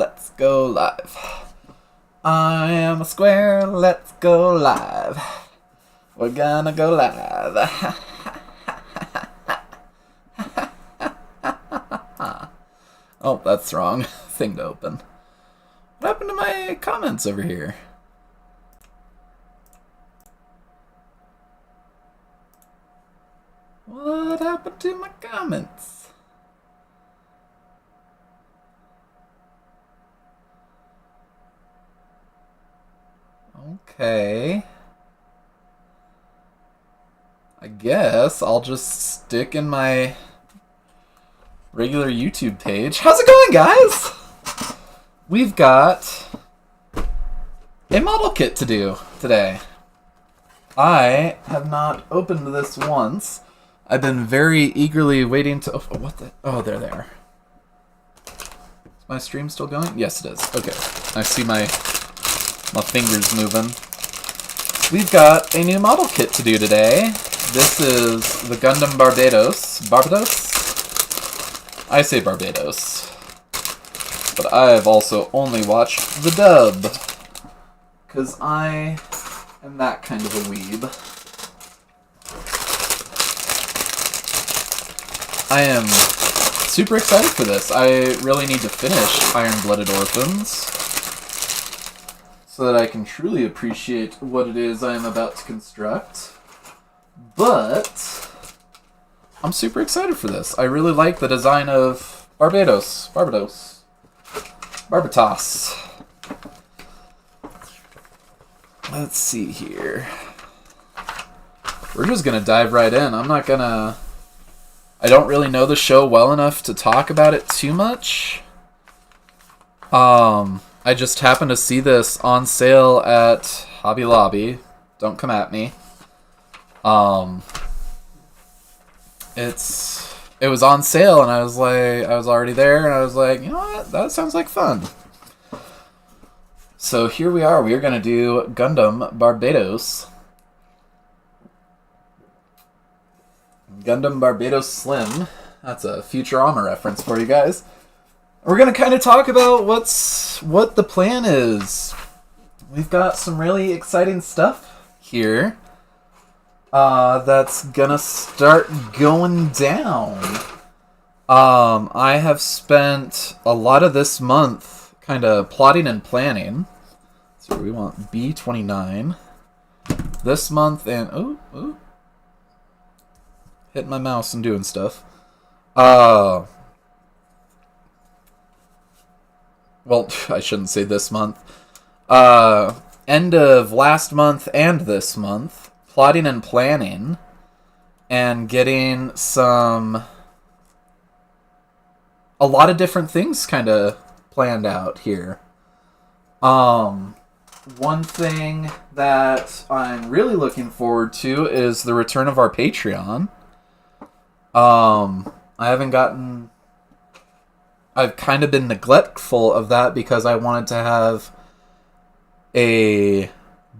let's go live. I am a square, let's go live. We're gonna go live. Oh, that's the wrong thing to open. What happened to my comments over here? What happened to my comments? Okay. I guess I'll just stick in my regular YouTube page. How's it going, guys? We've got a model kit to do today. I have not opened this once. I've been very eagerly waiting to... Oh, what the... Oh, they're there. Is my stream still going? Yes, it is. Okay. I see my fingers moving. We've got a new model kit to do today. This is the Gundam Barbatos. Barbatos? I say Barbatos. But I've also only watched the dub. Because I am that kind of a weeb. I am super excited for this. I really need to finish Iron-Blooded Orphans so that I can truly appreciate what it is I am about to construct. But I'm super excited for this. I really like the design of Barbatos. Let's see here. We're just gonna dive right in. I don't really know the show well enough to talk about it too much. I just happened to see this on sale at Hobby Lobby. Don't come at me. It was on sale, and I was already there, and I was like, you know what? That sounds like fun. So here we are. We are going to do Gundam Barbatos. Gundam Barbatos Slim. That's a Futurama reference for you guys. We're going to kind of talk about what the plan is. We've got some really exciting stuff here that's going to start going down. I have spent a lot of this month kind of plotting and planning. So we want B29 this month, and oh. Hitting my mouse and doing stuff. Well, I shouldn't say this month. End of last month and this month, plotting and planning, and getting a lot of different things kind of planned out here. One thing that I'm really looking forward to is the return of our Patreon. I've kind of been neglectful of that because I wanted to have a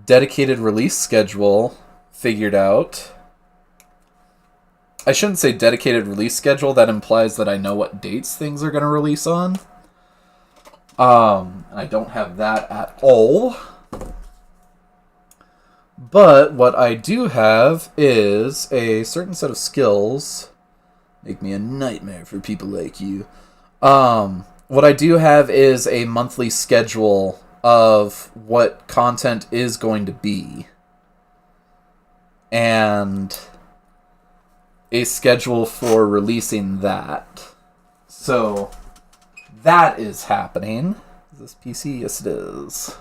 dedicated release schedule figured out. I shouldn't say dedicated release schedule. That implies that I know what dates things are going to release on. And I don't have that at all. But what I do have is a certain set of skills. Make me a nightmare for people like you. What I do have is a monthly schedule of what content is going to be. And a schedule for releasing that. So that is happening. Is this PC? Yes, it is.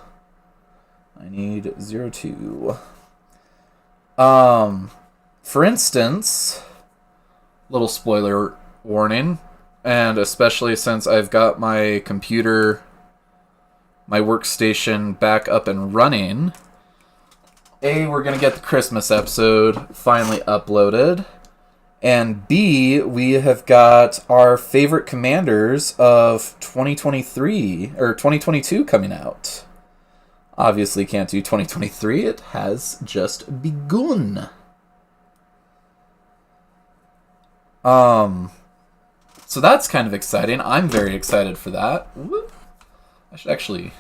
I need 02. For instance, little spoiler warning, and especially since I've got my computer, my workstation back up and running, A, we're going to get the Christmas episode finally uploaded, and B, we have got our favorite commanders of 2023, or 2022 coming out. Obviously can't do 2023, it has just begun. So that's kind of exciting. I'm very excited for that. I should actually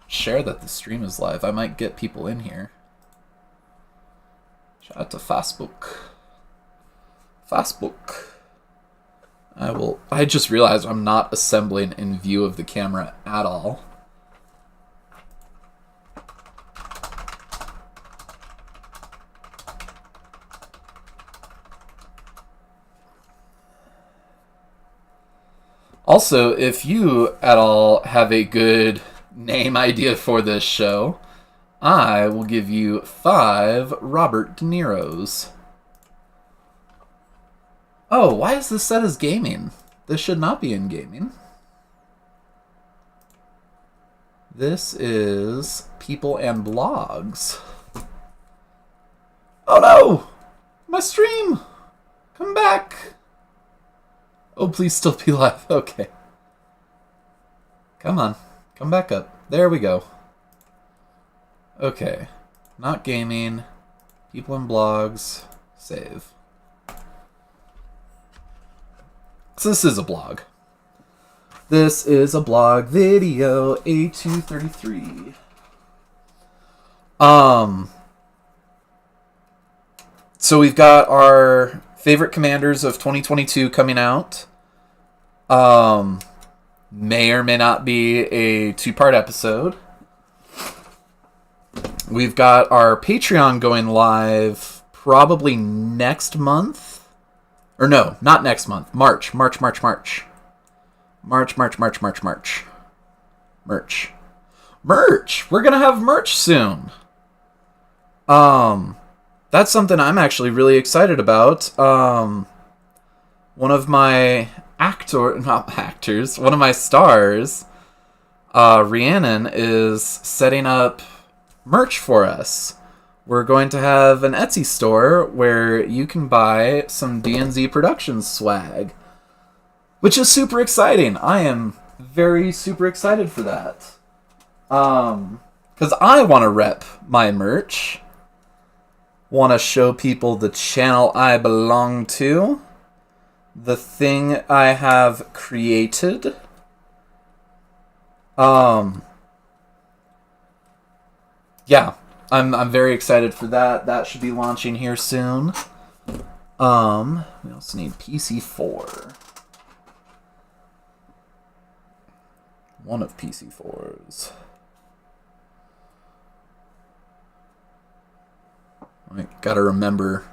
share that the stream is live. I might get people in here. Shout out to Facebook. Facebook. I just realized I'm not assembling in view of the camera at all. Also, if you at all have a good name idea for this show, I will give you 5 Robert De Niro's. Oh, why is this set as gaming? This should not be in gaming. This is people and blogs. Oh no! My stream! Come back! Oh, please still be live. Okay. Come on. Come back up. There we go. Okay. Not gaming. People and blogs. Save. So this is a blog. This is a blog video A233. So we've got our favorite commanders of 2022 coming out. May or may not be a 2-part episode. We've got our Patreon going live probably next month. Or no, not next month. March. Merch. We're gonna have merch soon. That's something I'm actually really excited about. One of my one of my stars, Rhiannon, is setting up merch for us. We're going to have an Etsy store where you can buy some D&Z Productions swag, which is super exciting. I am very super excited for that. Because I want to rep my merch. Want to show people the channel I belong to. The thing I have created. Yeah, I'm very excited for that. That should be launching here soon. We also need PC4. One of PC4's. I gotta remember,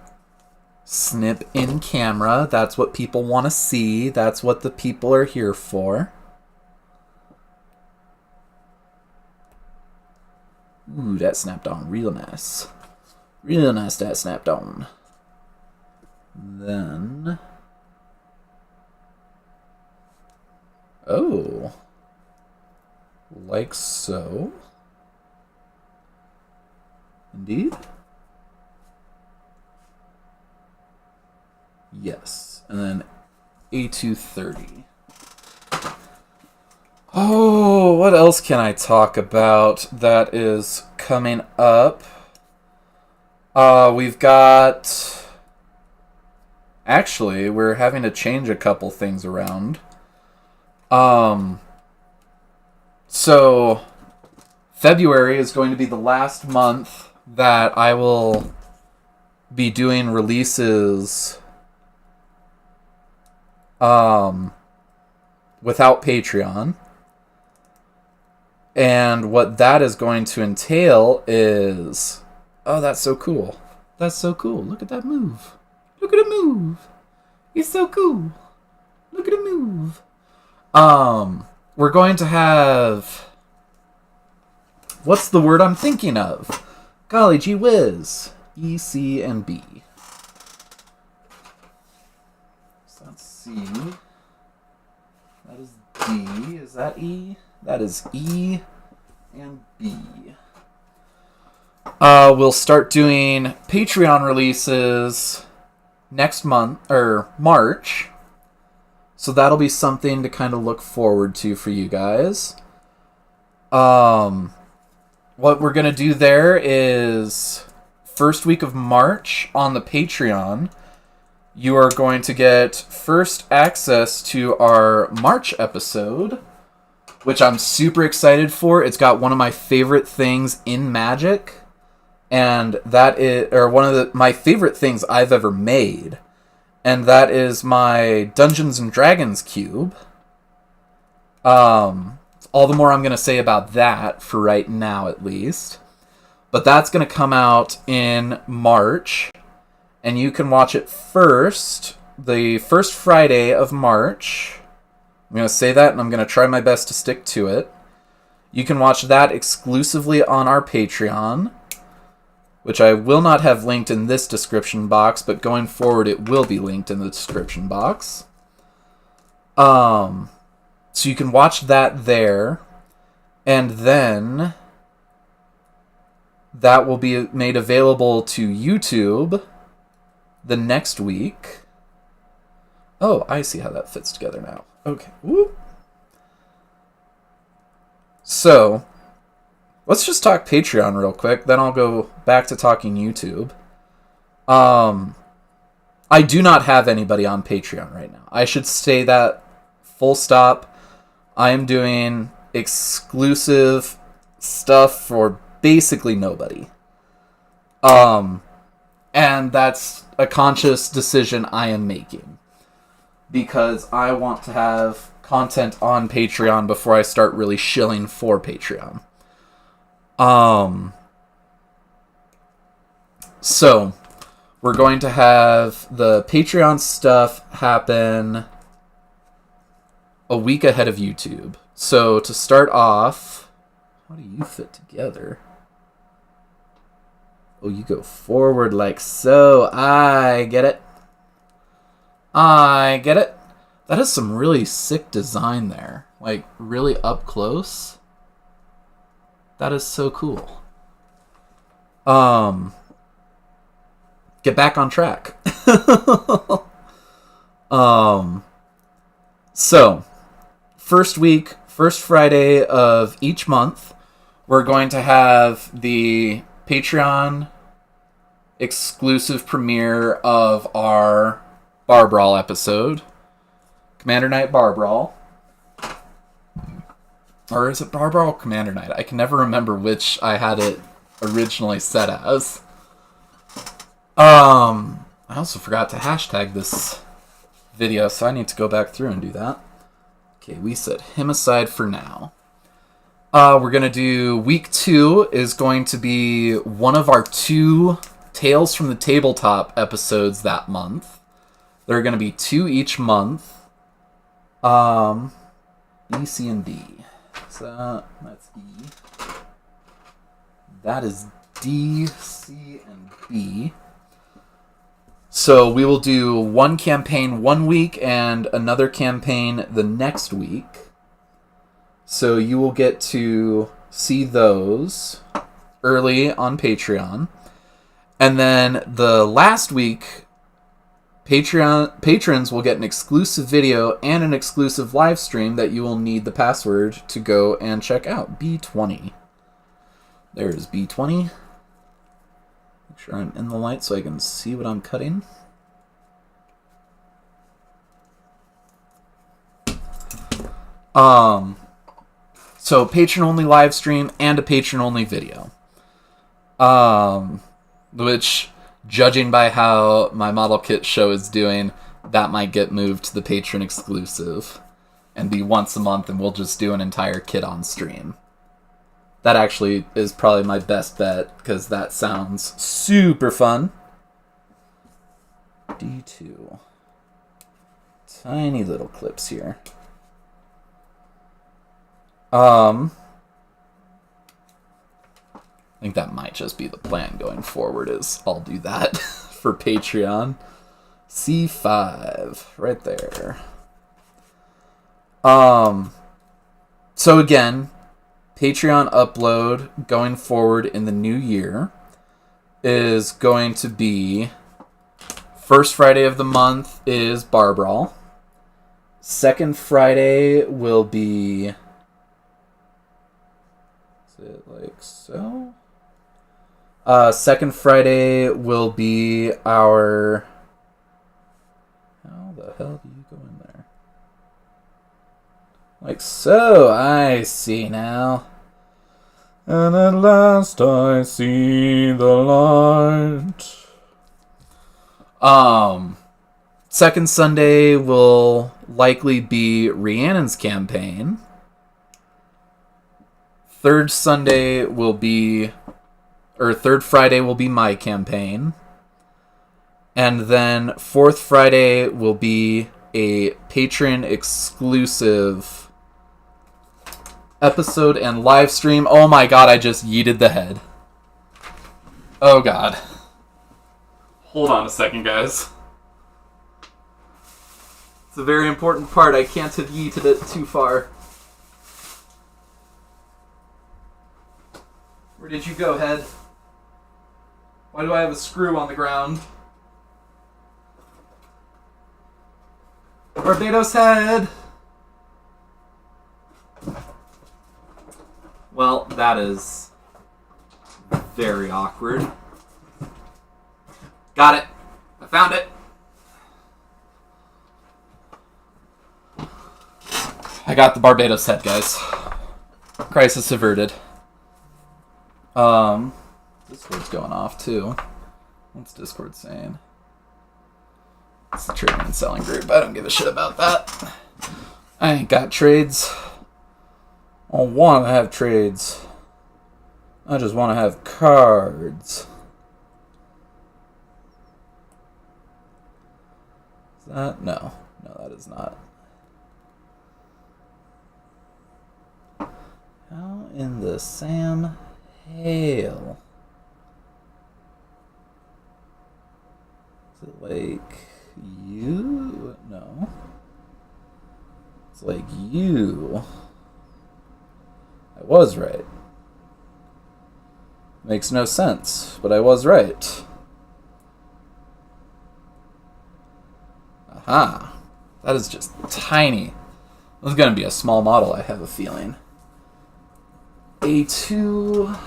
snip in camera. That's what people want to see. That's what the people are here for. Ooh, that snapped on real nice. Real nice that snapped on. Then... oh. Like so. Indeed. Yes. And then A230. Oh, what else can I talk about that is coming up? We've got... actually, we're having to change a couple things around. So, February is going to be the last month that I will be doing releases without Patreon. And what that is going to entail is... oh, that's so cool. That's so cool. Look at that move. Look at it move. It's so cool. Look at it move. We're going to have... what's the word I'm thinking of? Golly gee whiz. E, C, and B. So that's C. That is D. Is that E? That is E and B. We'll start doing Patreon releases next month, or March. So that'll be something to kind of look forward to for you guys. What we're going to do there is first week of March on the Patreon, you are going to get first access to our March episode, which I'm super excited for. It's got one of my favorite things in Magic, and that is, or one of my favorite things I've ever made, and that is my Dungeons and Dragons cube. All the more I'm going to say about that for right now, at least. But that's going to come out in March, and you can watch it first, the first Friday of March. I'm going to say that, and I'm going to try my best to stick to it. You can watch that exclusively on our Patreon, which I will not have linked in this description box, but going forward it will be linked in the description box. So you can watch that there, and then that will be made available to YouTube the next week. Oh, I see how that fits together now. Okay. Whoop. So, let's just talk Patreon real quick, then I'll go back to talking YouTube. I do not have anybody on Patreon right now. I should say that full stop. I am doing exclusive stuff for basically nobody. And that's a conscious decision I am making, because I want to have content on Patreon before I start really shilling for Patreon. So we're going to have the Patreon stuff happen a week ahead of YouTube. So to start off, how do you fit together? Oh, you go forward like so. I get it. I get it. That is some really sick design there. Like, really up close. That is so cool. Get back on track. So, first week, first Friday of each month, we're going to have the Patreon exclusive premiere of our Bar Brawl episode. Commander Night Bar Brawl. Or is it Bar Brawl or Commander Night? I can never remember which I had it originally set as. I also forgot to hashtag this video, so I need to go back through and do that. Okay, we set him aside for now. We're going to do week 2 is going to be one of our 2 Tales from the Tabletop episodes that month. There are going to be 2 each month. E, C, and D. So that's E. That is D, C, and B. So we will do one campaign one week and another campaign the next week. So you will get to see those early on Patreon. And then the last week, patrons will get an exclusive video and an exclusive live stream that you will need the password to go and check out. B20. There's B20. Make sure I'm in the light so I can see what I'm cutting. So patron-only live stream and a patron-only video. Which, judging by how my model kit show is doing, that might get moved to the patron exclusive and be once a month, and we'll just do an entire kit on stream. That actually is probably my best bet, because that sounds super fun. D2. Tiny little clips here. I think that might just be the plan going forward, is I'll do that for Patreon. C5, right there. So again, Patreon upload going forward in the new year is going to be first Friday of the month is Bar Brawl. Second Friday will be, is it like so? Second Friday will be our, how the hell do you go in there? Like so, I see now. And at last I see the light. Second Sunday will likely be Rhiannon's campaign. Third Friday will be my campaign. And then fourth Friday will be a Patreon exclusive episode and live stream. Oh my god, I just yeeted the head. Oh god. Hold on a second, guys. It's a very important part. I can't have yeeted it too far. Where did you go, head? Why do I have a screw on the ground? Barbatos head! Well, that is very awkward. Got it. I found it. I got the Barbatos head, guys. Crisis averted. Discord's going off too. What's Discord saying? It's the trading and selling group. I don't give a shit about that. I ain't got trades. I don't want to have trades. I just want to have cards. Is that? No. No, that is not. How in the Sam Hale? Is it like you? No. It's like you. I was right. Makes no sense, but I was right. Aha. That is just tiny. This is going to be a small model, I have a feeling. A2.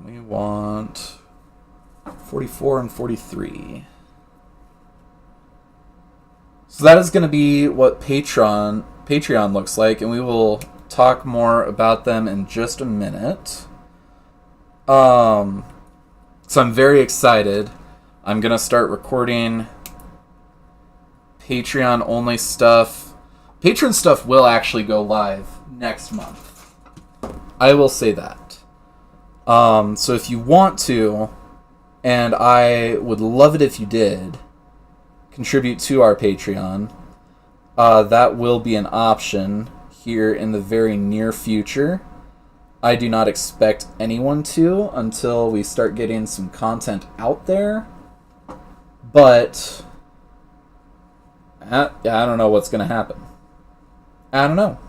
We want 44 and 43. So that is going to be what Patreon looks like, and we will talk more about them in just a minute. So I'm very excited. I'm going to start recording Patreon only stuff. Patreon stuff will actually go live next month. I will say that. So if you want to, and I would love it if you did, contribute to our Patreon, that will be an option here in the very near future. I do not expect anyone to until we start getting some content out there. But I don't know what's going to happen. I don't know.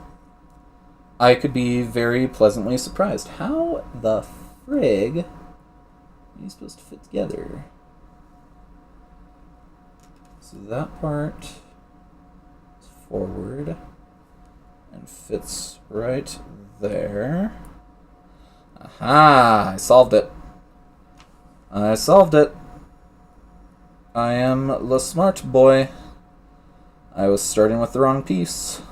I could be very pleasantly surprised. How the frig are you supposed to fit together? So that part is forward and fits right there. Aha! I solved it. I solved it. I am the smart boy. I was starting with the wrong piece.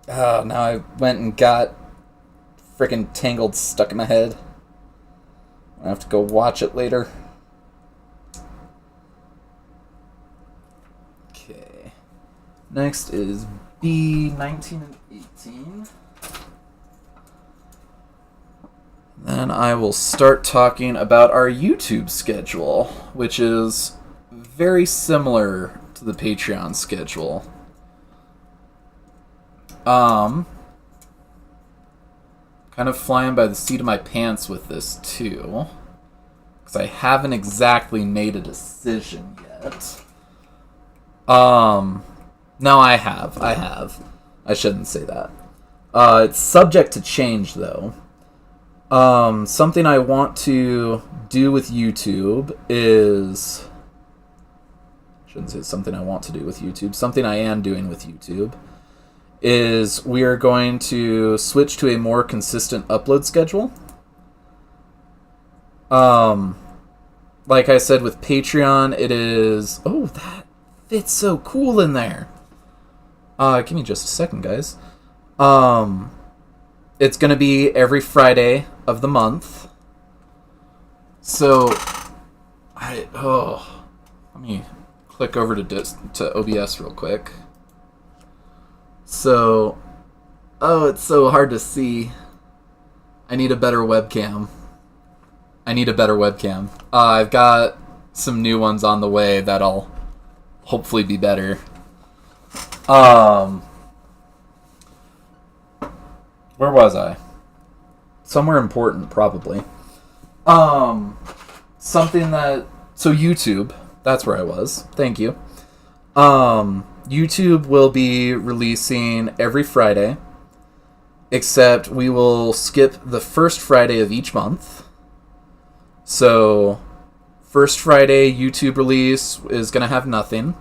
Oh, now I went and got frickin' Tangled stuck in my head. I have to go watch it later. Okay. Next is B19 and 18. Then I will start talking about our YouTube schedule, which is very similar to the Patreon schedule. Kind of flying by the seat of my pants with this too, because I haven't exactly made a decision yet. No, I have. I shouldn't say that. It's subject to change though. Something I want to do with YouTube is... shouldn't say something I want to do with YouTube. Something I am doing with YouTube is we are going to switch to a more consistent upload schedule. Um, like I said, with Patreon, it is... Oh, that fits so cool in there. Give me just a second, guys. It's going to be every Friday of the month. So, let me click over to OBS real quick. So, it's so hard to see. I need a better webcam. I've got some new ones on the way that'll hopefully be better. Where was I? Somewhere important, probably. So YouTube, that's where I was. Thank you. YouTube will be releasing every Friday, except we will skip the first Friday of each month. So, first Friday YouTube release is going to have nothing.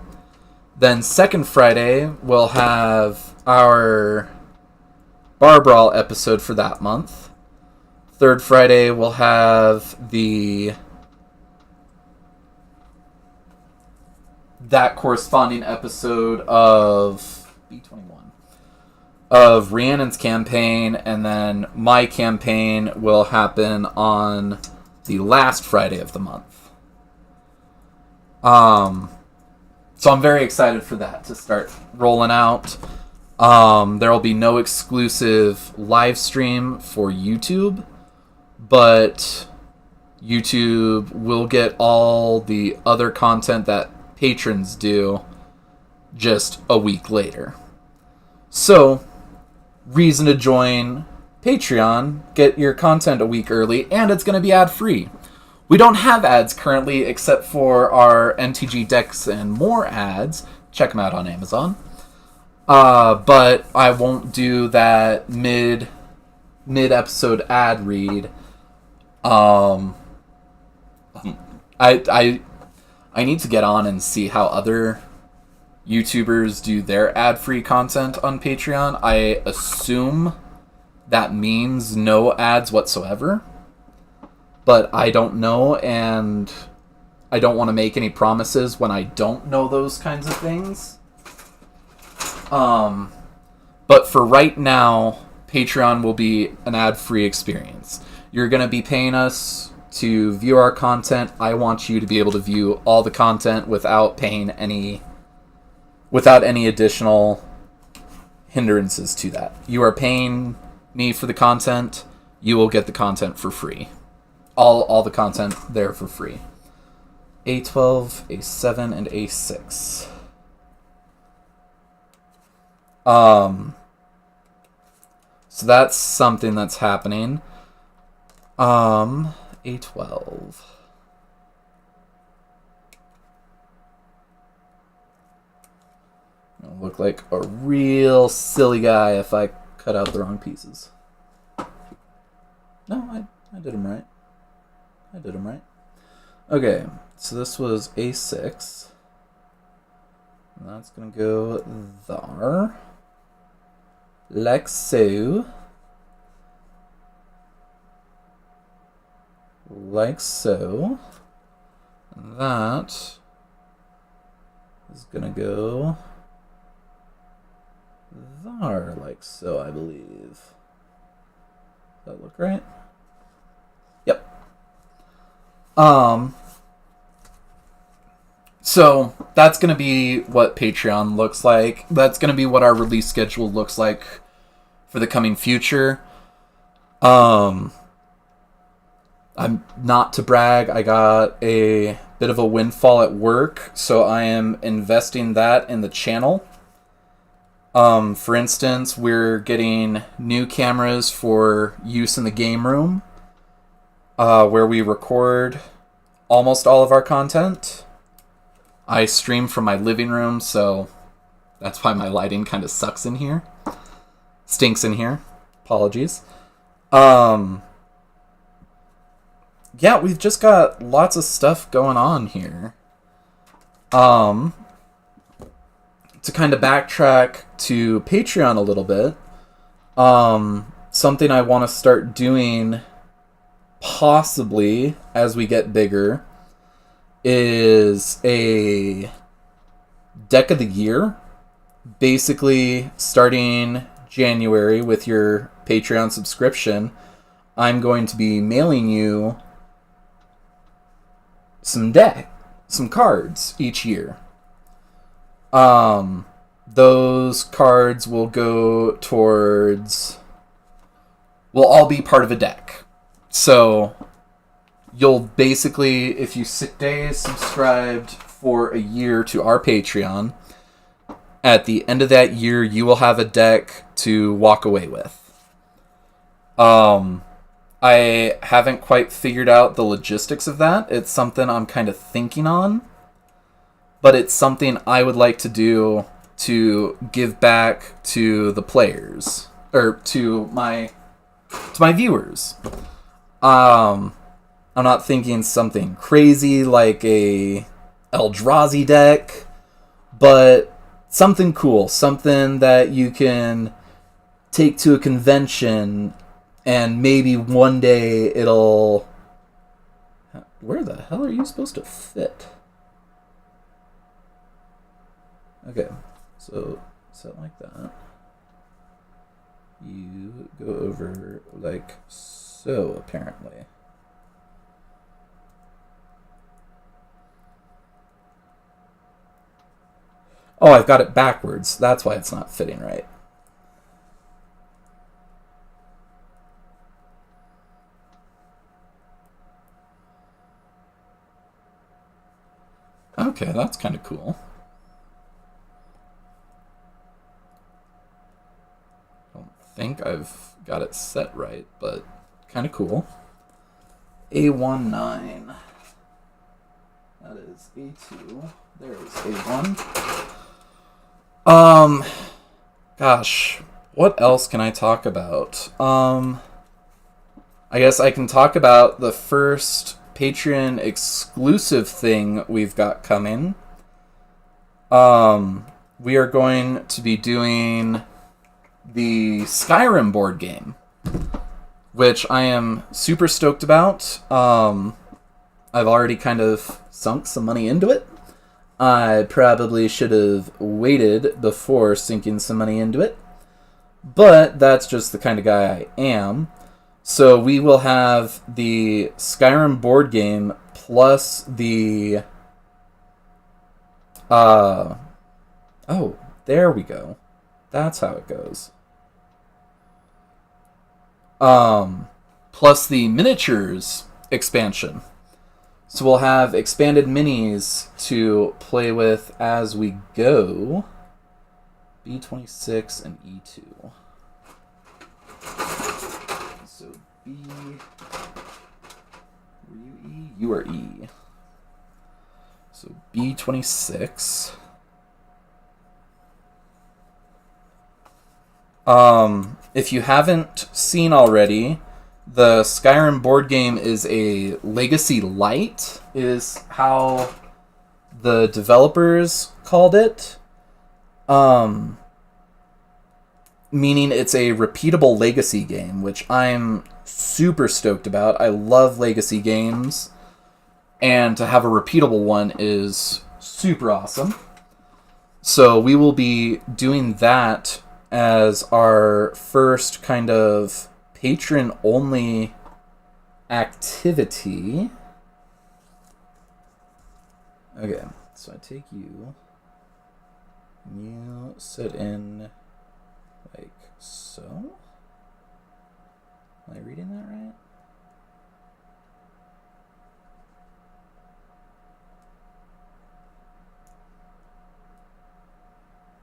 Then second Friday, we'll have our Bar Brawl episode for that month. Third Friday, we'll have that corresponding episode of B21 of Rhiannon's campaign, and then my campaign will happen on the last Friday of the month. So I'm very excited for that to start rolling out. There will be no exclusive live stream for YouTube, but YouTube will get all the other content that patrons do just a week later. So, reason to join Patreon, get your content a week early, and it's going to be ad-free. We don't have ads currently except for our MTG Decks and More ads. Check them out on Amazon. But I won't do that mid-episode ad read. I need to get on and see how other YouTubers do their ad-free content on Patreon. I assume that means no ads whatsoever. But I don't know, and I don't want to make any promises when I don't know those kinds of things. But for right now, Patreon will be an ad-free experience. You're going to be paying us to view our content. I want you to be able to view all the content without any additional hindrances to that. You are paying me for the content. You will get the content for free. All the content there for free. A12, A7, and A6. So that's something that's happening. A12. I'll look like a real silly guy if I cut out the wrong pieces. No, I did them right. Okay, so this was A6. And that's going to go there. Like so. Like so. And that is going to go there, like so, I believe. Does that look right? Yep. So that's going to be what Patreon looks like. That's going to be what our release schedule looks like for the coming future. I'm not to brag. I got a bit of a windfall at work, so I am investing that in the channel. For instance, we're getting new cameras for use in the game room, where we record almost all of our content. I stream from my living room, so that's why my lighting kind of sucks in here. Stinks in here. Apologies. Yeah, we've just got lots of stuff going on here. To kind of backtrack to Patreon a little bit, something I want to start doing possibly, as we get bigger, is a deck of the year. Basically, starting January with your Patreon subscription, I'm going to be mailing you some cards each year. Those cards will all be part of a deck. So you'll basically, if you stay subscribed for a year to our Patreon, at the end of that year, you will have a deck to walk away with. I haven't quite figured out the logistics of that. It's something I'm kind of thinking on, but it's something I would like to do to give back to the players, or to my viewers. I'm not thinking something crazy like a Eldrazi deck, but something cool, something that you can take to a convention, and maybe one day it'll... Where the hell are you supposed to fit? Okay, so set like that. You go over like so, apparently. Oh, I've got it backwards. That's why it's not fitting right. Okay, that's kind of cool. I don't think I've got it set right, but kind of cool. A19. That is A2. There is A1. Gosh, what else can I talk about? I guess I can talk about the first Patreon exclusive thing we've got coming. We are going to be doing the Skyrim board game, which I am super stoked about. I've already kind of sunk some money into it. I probably should have waited before sinking some money into it, but that's just the kind of guy I am. So we will have the Skyrim board game plus the... oh, there we go. That's how it goes. Plus the miniatures expansion. So we'll have expanded minis to play with as we go. B26 and E2. So B... Were you E? You are E. So B26. If you haven't seen already, the Skyrim board game is a Legacy Light, is how the developers called it. Meaning it's a repeatable Legacy game, which I'm super stoked about. I love Legacy games, and to have a repeatable one is super awesome. So we will be doing that as our first kind of patron-only activity. Okay, so I take you, and you sit in like so. Am I reading that right?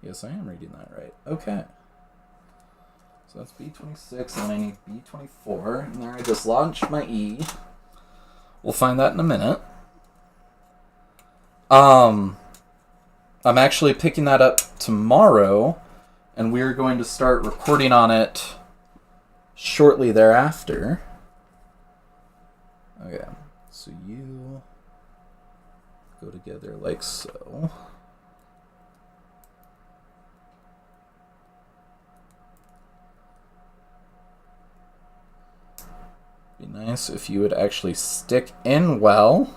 Yes, I am reading that right. Okay. So that's B26, and then I need B24, and there I just launched my E. We'll find that in a minute. I'm actually picking that up tomorrow, and we're going to start recording on it shortly thereafter. Okay, so you go together like so. Be nice nice if you would actually stick in well.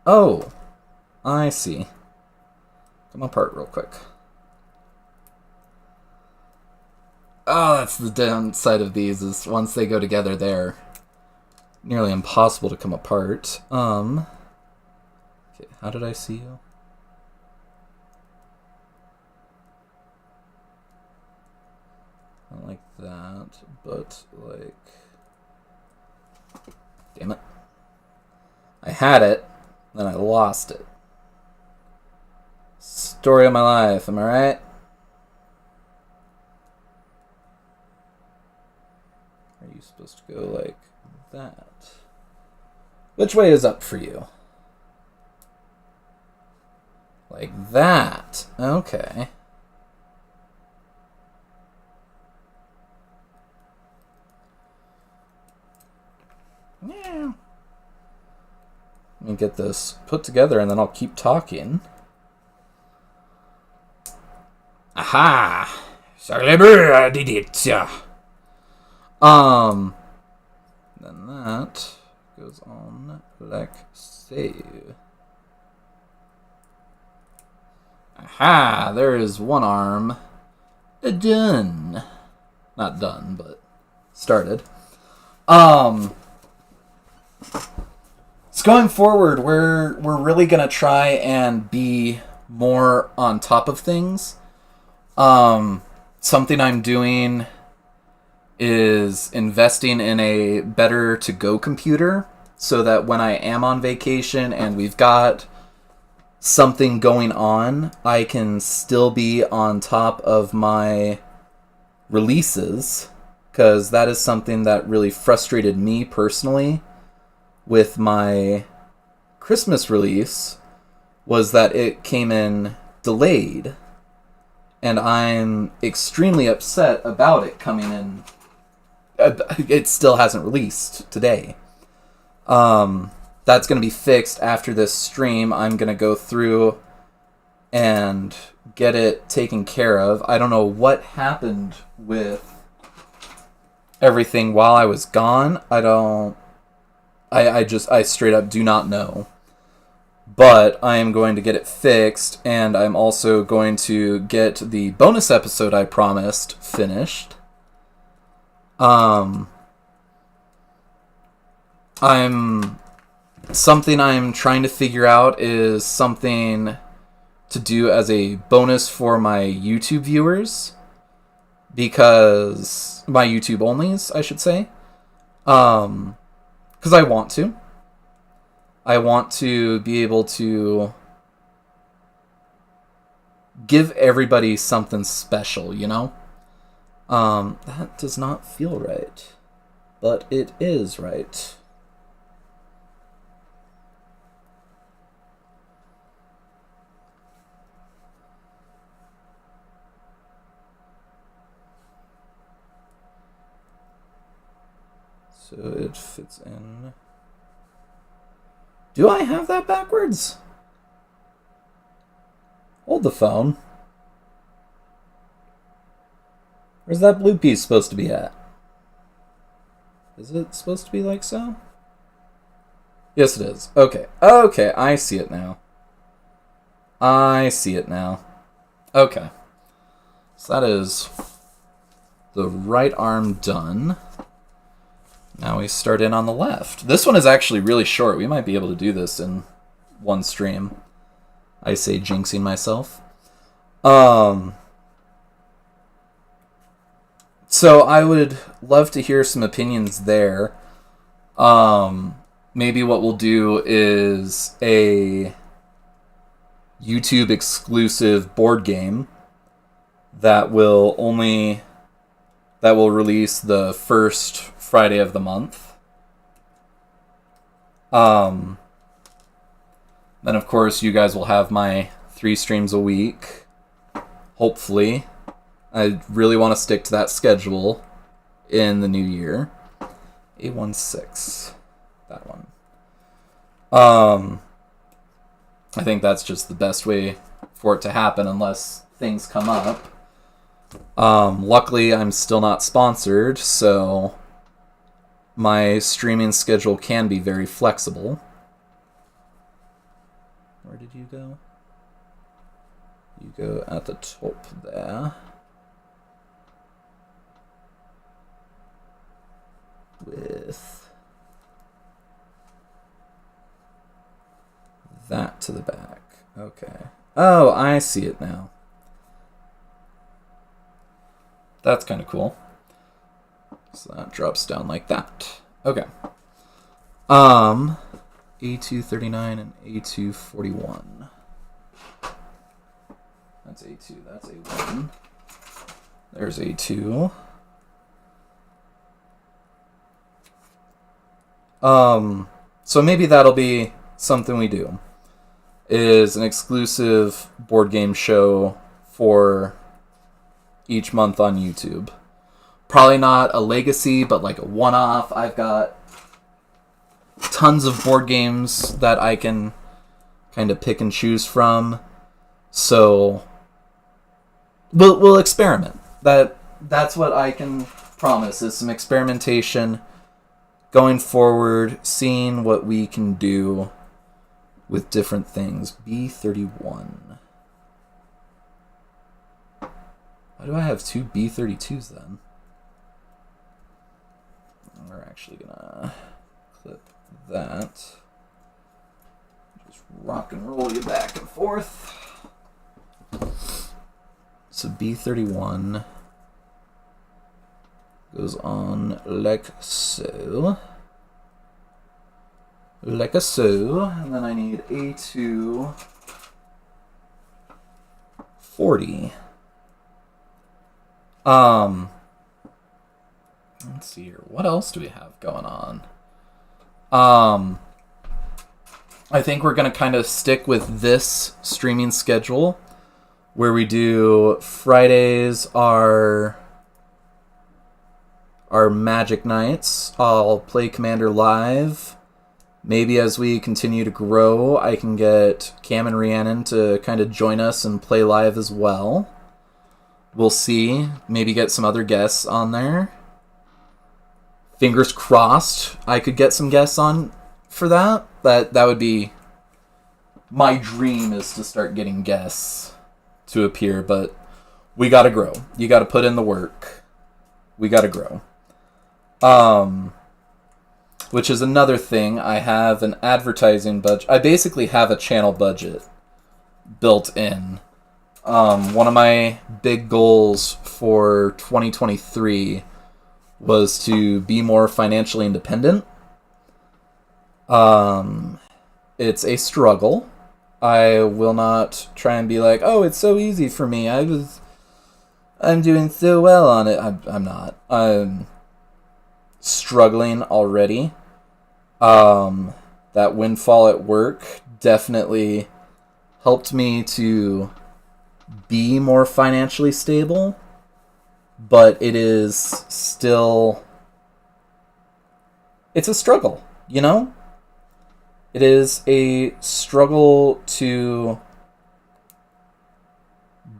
Oh, I see. Come apart real quick. Oh, that's the downside of these, is once they go together, they're nearly impossible to come apart. Okay, how did I see you? Not like that, but like... Damn it. I had it, then I lost it. Story of my life, am I right? Are you supposed to go like that? Which way is up for you? Like that. Okay. Yeah. Let me get this put together and then I'll keep talking. Aha! I did it. Then that goes on like so. Aha! There is one arm. Done. Not done, but started. So going forward, we're really gonna try and be more on top of things. Something I'm doing is investing in a better to-go computer so that when I am on vacation and we've got something going on, I can still be on top of my releases, because that is something that really frustrated me personally with my Christmas release, was that it came in delayed, and I'm extremely upset about it coming in. It still hasn't released today. That's going to be fixed after this stream. I'm going to go through and get it taken care of. I don't know what happened with everything while I was gone. I straight up do not know. But I am going to get it fixed, and I'm also going to get the bonus episode I promised finished. Something I'm trying to figure out is something to do as a bonus for my YouTube viewers, because my YouTube onlys, I should say. Because I want to. I want to be able to give everybody something special, you know? That does not feel right, but it is right. So it fits in. Do I have that backwards? Hold the phone. Where's that blue piece supposed to be at? Is it supposed to be like so? Yes, it is. Okay. Okay, I see it now. I see it now. Okay. So that is the right arm done. Now we start in on the left. This one is actually really short. We might be able to do this in one stream. I say jinxing myself. So I would love to hear some opinions there. Maybe what we'll do is a YouTube exclusive board game that will release the first Friday of the month. Then of course you guys will have my 3 streams a week. Hopefully. I really want to stick to that schedule in the new year. 816. That one. I think that's just the best way for it to happen unless things come up. Luckily, I'm still not sponsored, so my streaming schedule can be very flexible. Where did you go? You go at the top there. With that to the back. Okay. Oh, I see it now. That's kind of cool. So that drops down like that. Okay. A239 and A241. That's A2, that's A1. There's A2. So maybe that'll be something we do. Is an exclusive board game show for each month on YouTube. Probably not a legacy, but like a one-off. I've got tons of board games that I can kind of pick and choose from. So we'll experiment. That's what I can promise, is some experimentation going forward, seeing what we can do with different things. B31. Why do I have two B32s then? We're actually gonna clip that. Just rock and roll you back and forth. So B31 goes on like so. Like a so. And then I need A240. Let's see here. What else do we have going on? I think we're going to kind of stick with this streaming schedule where we do Fridays are Magic Nights. I'll play Commander live. Maybe as we continue to grow, I can get Cam and Rhiannon to kind of join us and play live as well. We'll see. Maybe get some other guests on there. Fingers crossed I could get some guests on for that. That would be my dream, is to start getting guests to appear, but we gotta grow. You gotta put in the work. We gotta grow. Which is another thing. I have an advertising budget. I basically have a channel budget built in. One of my big goals for 2023 was to be more financially independent. It's a struggle. I will not try and be like, oh, it's so easy for me. I'm doing so well on it. I'm not. I'm struggling already. That windfall at work definitely helped me to be more financially stable, but it is still, it's a struggle, you know? It is a struggle to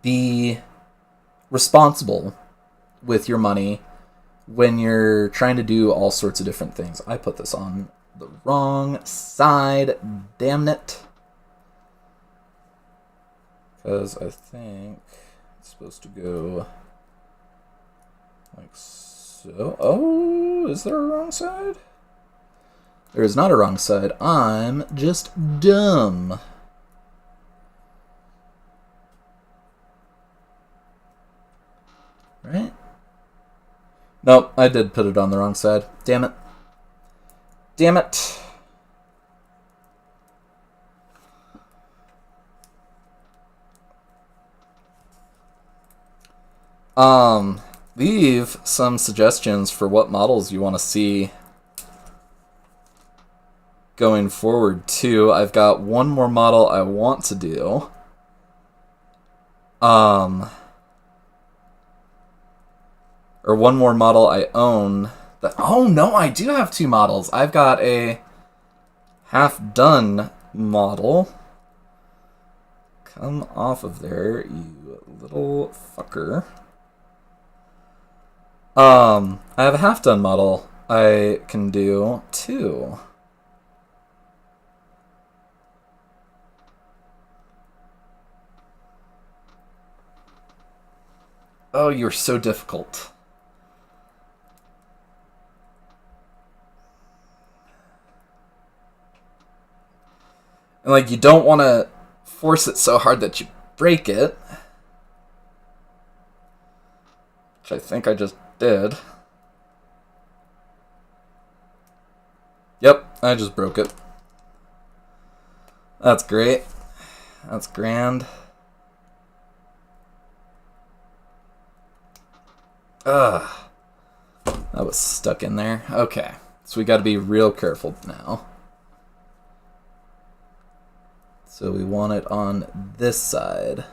be responsible with your money when you're trying to do all sorts of different things. I put this on the wrong side, damn it. Because I think it's supposed to go like so. Oh, is there a wrong side? There is not a wrong side. I'm just dumb. Right? Nope, I did put it on the wrong side. Damn it. Damn it. Leave some suggestions for what models you want to see going forward too. I've got one more model I want to do. Or one more model I own. Oh no, I do have two models. I've got a half-done model. Come off of there, you little fucker. I have a half-done model I can do too. Oh, you're so difficult. And like, you don't want to force it so hard that you break it. Which I think I just did. Yep, I just broke it. That's great. That's grand. Ugh. That was stuck in there. Okay. So we got to be real careful now. So we want it on this side.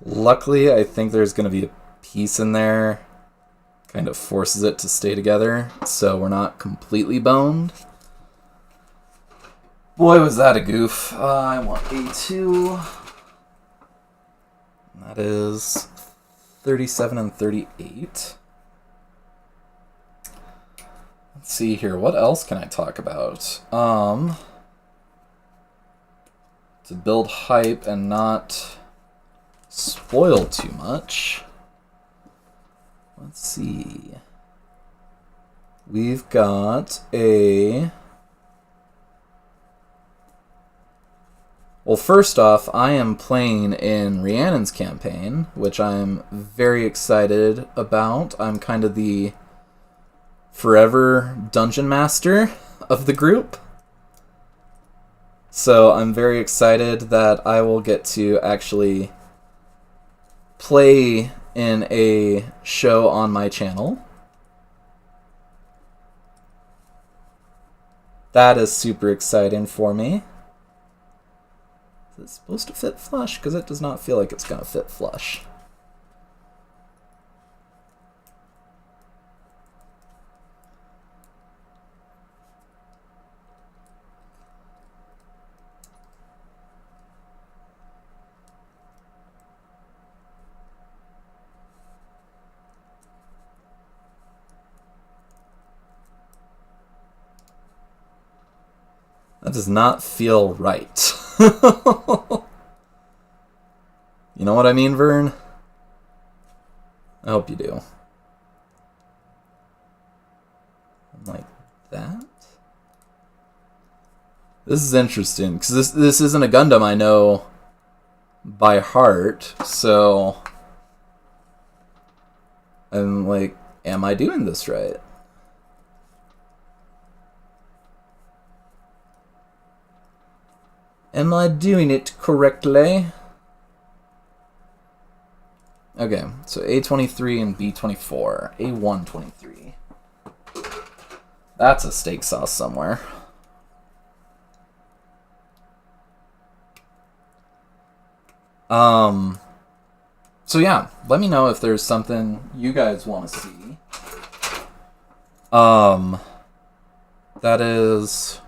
Luckily, I think there's going to be a piece in there. Kind of forces it to stay together, so we're not completely boned. Boy, was that a goof. I want A2. That is 37 and 38. Let's see here. What else can I talk about? To build hype and not spoil too much. Let's see. We've got a... Well, first off, I am playing in Rhiannon's campaign, which I'm very excited about. I'm kind of the forever dungeon master of the group. So I'm very excited that I will get to actually play in a show on my channel. That is super exciting for me. Is it supposed to fit flush? Because it does not feel like it's going to fit flush. That does not feel right. You know what I mean, Vern? I hope you do. Like that? This is interesting, because this isn't a Gundam I know by heart, so I'm like, am I doing this right? Am I doing it correctly? Okay, so A23 and B24. A123. That's a steak sauce somewhere. So yeah, let me know if there's something you guys want to see. That is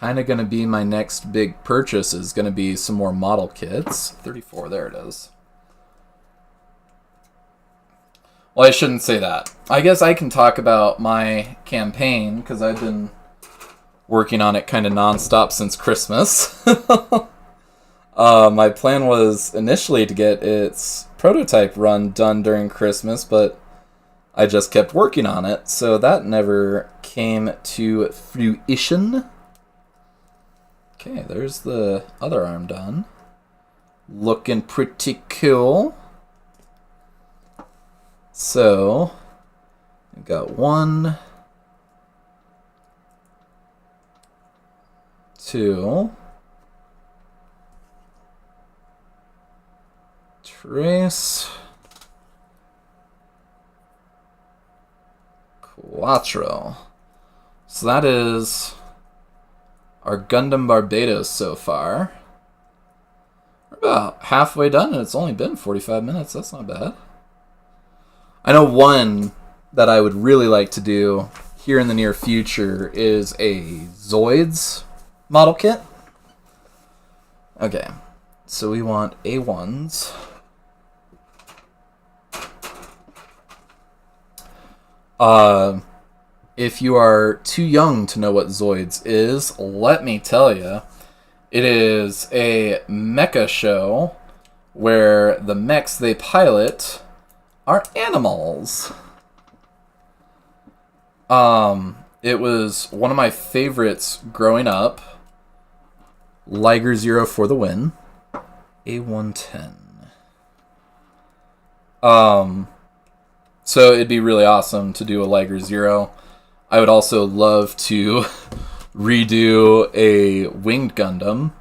kind of going to be my next big purchase, is going to be some more model kits. 34, there it is. Well, I shouldn't say that. I guess I can talk about my campaign, because I've been working on it kind of nonstop since Christmas. My plan was initially to get its prototype run done during Christmas, but I just kept working on it, so that never came to fruition. Okay, there's the other arm done. Looking pretty cool. So, we've got 1, 2, trace, Cuatro. So that is our Gundam Barbatos so far. We're about halfway done, and it's only been 45 minutes. That's not bad. I know one that I would really like to do here in the near future is a Zoids model kit. Okay, so we want A1s. If you are too young to know what Zoids is, let me tell you. It is a mecha show where the mechs they pilot are animals. It was one of my favorites growing up. Liger Zero for the win. A110. So it'd be really awesome to do a Liger Zero. I would also love to redo a Winged Gundam,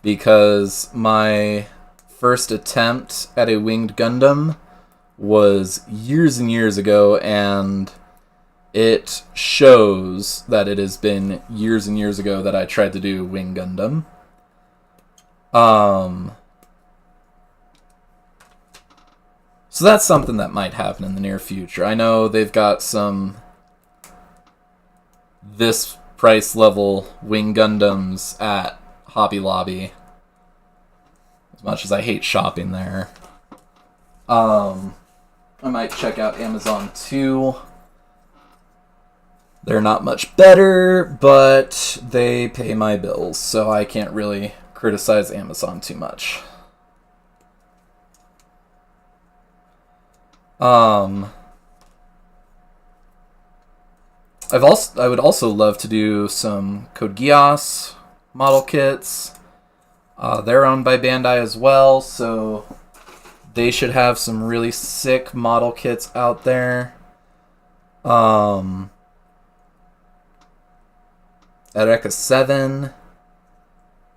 because my first attempt at a Winged Gundam was years and years ago, and it shows that it has been years and years ago that I tried to do Winged Gundam. So that's something that might happen in the near future. I know they've got some this price level Wing Gundams at Hobby Lobby. As much as I hate shopping there. I might check out Amazon too. They're not much better, but they pay my bills, so I can't really criticize Amazon too much. I would also love to do some Code Geass model kits. They're owned by Bandai as well, so they should have some really sick model kits out there. Eureka 7,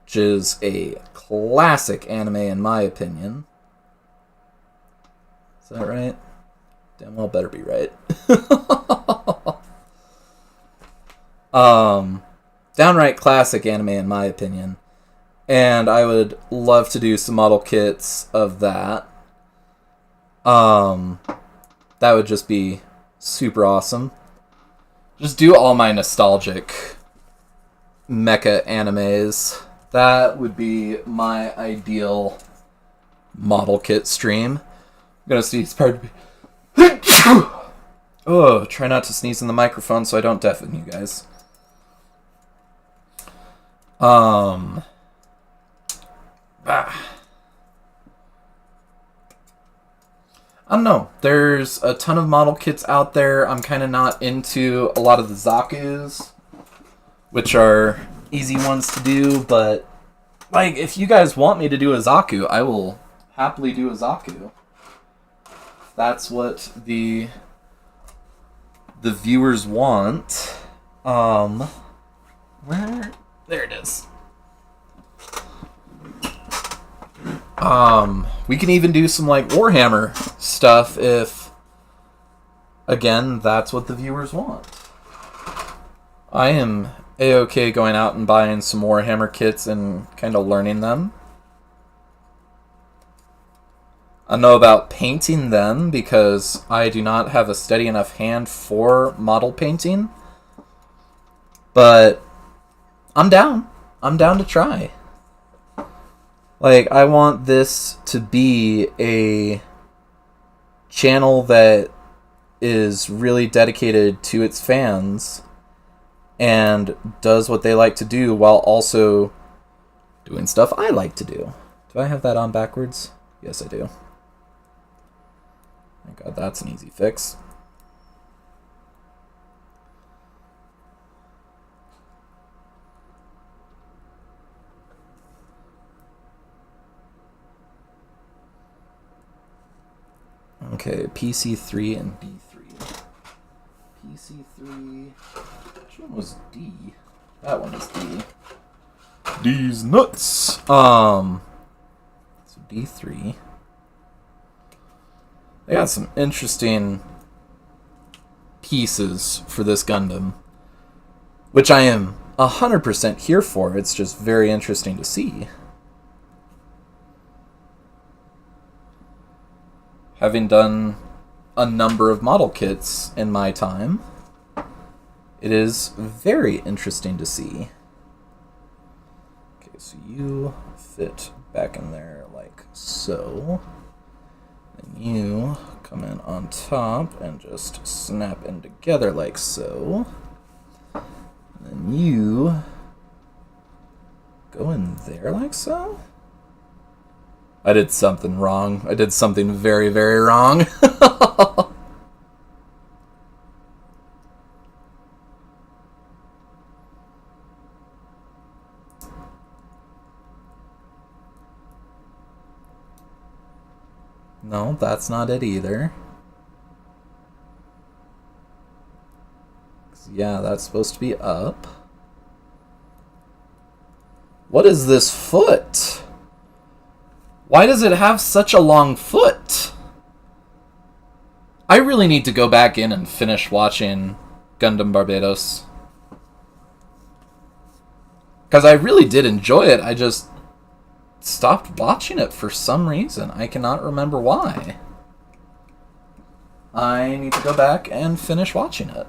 which is a classic anime in my opinion. Is that right? Damn well better be right. Downright classic anime in my opinion. And I would love to do some model kits of that. That would just be super awesome. Just do all my nostalgic mecha animes. That would be my ideal model kit stream. I'm gonna sneeze, pardon me. Oh, try not to sneeze in the microphone so I don't deafen you guys. I don't know. There's a ton of model kits out there. I'm kind of not into a lot of the Zakus, which are easy ones to do, but like, if you guys want me to do a Zaku, I will happily do a Zaku. That's what the viewers want. Where? There it is. We can even do some like Warhammer stuff if, again, that's what the viewers want. I am a-okay going out and buying some Warhammer kits and kind of learning them. I know about painting them because I do not have a steady enough hand for model painting. But I'm down. I'm down to try. Like, I want this to be a channel that is really dedicated to its fans and does what they like to do while also doing stuff I like to do. Do I have that on backwards? Yes, I do. Thank God that's an easy fix. Okay, PC3 and B3. PC3... Which one was D? That one is D. D's nuts! So D3. They got some interesting pieces for this Gundam, which I am 100% here for. It's just very interesting to see. Having done a number of model kits in my time, it is very interesting to see. Okay, so you fit back in there like so. And you come in on top and just snap in together like so. And then you go in there like so. I did something wrong. I did something very, very wrong. No, that's not it either. Yeah, that's supposed to be up. What is this foot? Why does it have such a long foot? I really need to go back in and finish watching Gundam Barbatos. Because I really did enjoy it, I just stopped watching it for some reason. I cannot remember why. I need to go back and finish watching it.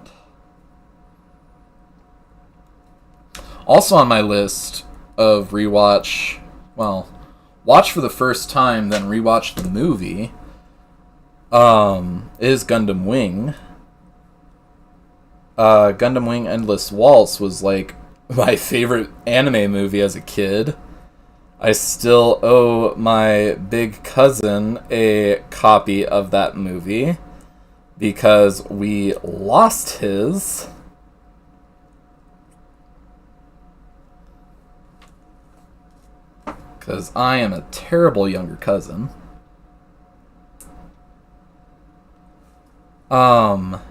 Also on my list of rewatch, well, watch for the first time, then rewatch the movie, is Gundam Wing. Gundam Wing Endless Waltz was like my favorite anime movie as a kid. I still owe my big cousin a copy of that movie because we lost his. Because I am a terrible younger cousin. Really